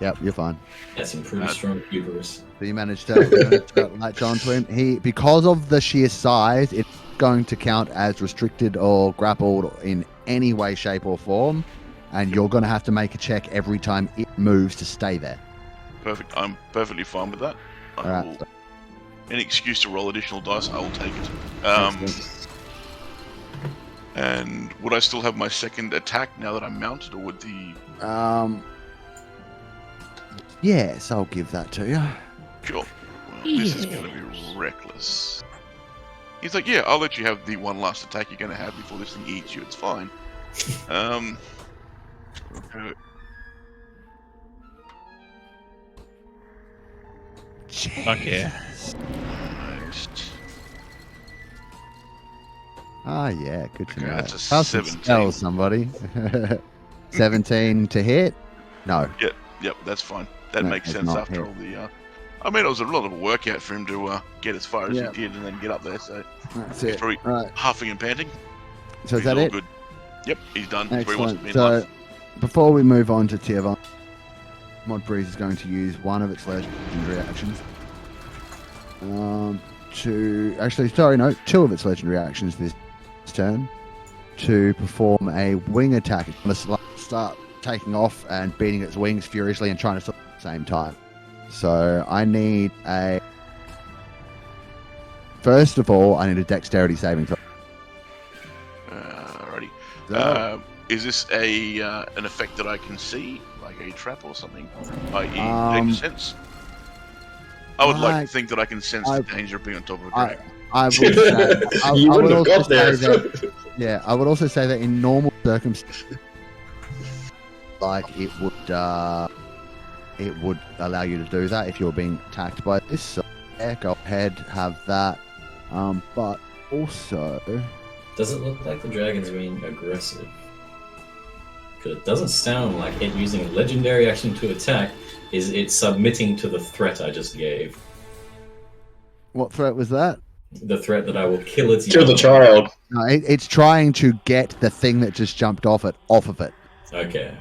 Yep, you're fine. That's improved strong hubris. So you managed to latch onto him. Because of the sheer size, it's going to count as restricted or grappled in any way, shape, or form, and you're going to have to make a check every time it moves to stay there. Perfect. I'm perfectly fine with that. Any excuse to roll additional dice, I will take it. And would I still have my second attack now that I'm mounted, or would the... Yes, I'll give that to you. Sure. Well, this is going to be reckless. He's like, yeah, I'll let you have the one last attack you're going to have before this thing eats you. It's fine. Okay. Fuck yeah. Ah, yeah, good to know. That's a How's some 17. spells, somebody? 17 to hit? No. Yep, that's fine. That No, makes it's sense not after hit. all the... I mean, it was a lot of a workout for him to get as far as Yeah. he did and then get up there, so... That's he's it. probably Right. huffing and panting. So is He's that all it? good. Yep, he's done. That's where he wants to be Excellent. in So, life. before we move on to tier 1, Mod Breeze is going to use one of its legendary actions. Two of its legendary actions this turn to perform a wing attack. It's going to start taking off and beating its wings furiously and trying to stop at the same time. So I need a... First of all, I need a dexterity saving throw. Alrighty. So- Is this an effect that I can see, like a trap or something? I.e., danger sense? I would like to think that I can sense the danger of being on top of a dragon. I would say... You I would wouldn't have also got there. say that... Yeah, I would also say that in normal circumstances, like it would allow you to do that if you're being attacked by this. So yeah, go ahead, have that. But also, Does it look like the dragon's being aggressive? Because it doesn't sound like it using a legendary action to attack. Is it submitting to the threat I just gave? what threat was that? The threat that I will kill its Kill the young. child. No, it's trying to get the thing that just jumped off of it. Okay.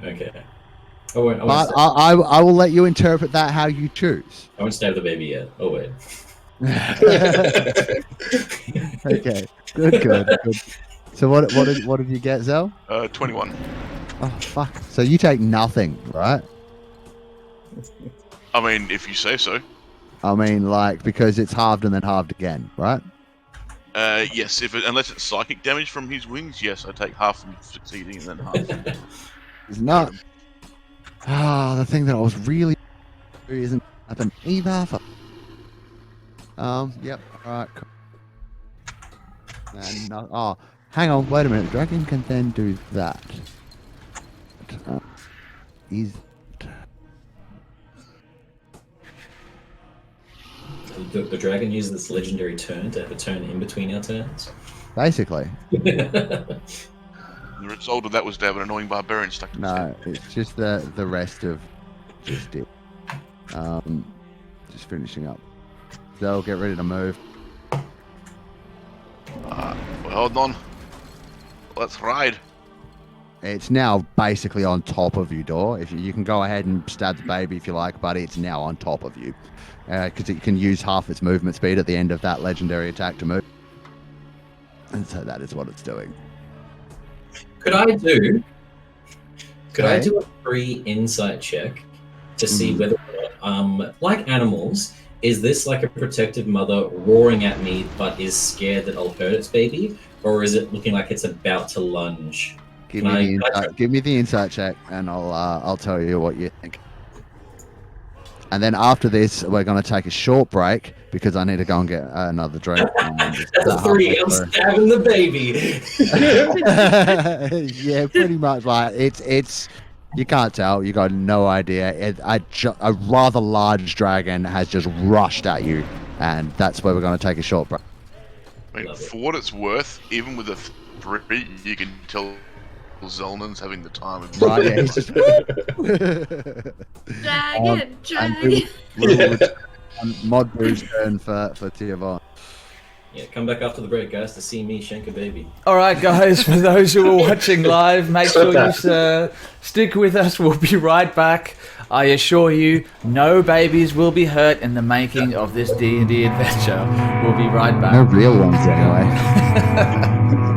I won't But stab, I will let you interpret that how you choose. I won't stab the baby yet. Oh wait. Okay, good. So what did you get, Zell? 21. Oh fuck! So you take nothing, right? I mean, if you say so. I mean, like, because it's halved and then halved again, right? Yes, unless it's psychic damage from his wings, yes, I take half from succeeding and then half. It's not. The thing that I was really isn't happen either. Yep. Alright. Cool. And hang on. Wait a minute. Dragon can then do that. The dragon uses this legendary turn to have a turn in between our turns. Basically. The result of that was to have an annoying barbarian stuck to his head. No, it's just the rest of just it. Just finishing up. They'll get ready to move. Well, hold on. Let's ride. It's now basically on top of you, Door. If you can go ahead and stab the baby if you like, but it's now on top of you. Because it can use half its movement speed at the end of that legendary attack to move. And so that is what it's doing. Could I do a free insight check to see whether or not, like animals, is this like a protective mother roaring at me but is scared that I'll hurt its baby? Or is it looking like it's about to lunge? Give me the insight check, and I'll tell you what you think. And then after this, we're going to take a short break because I need to go and get another drink. That's a 3-ounce stab in the baby. Yeah, pretty much. Like it's. You can't tell. You got no idea. A rather large dragon has just rushed at you, and that's where we're going to take a short break. I mean, for what it's worth, even with a 3, you can tell Zelnan's having the time of his Right, yeah, he's just... Dragon. Mod Brew's turn for Tiavon. Yeah, come back after the break, guys, to see me shank a baby. All right, guys, for those who are watching live, make sure you stick with us. We'll be right back. I assure you, no babies will be hurt in the making of this D&D adventure. We'll be right back. No real ones, anyway.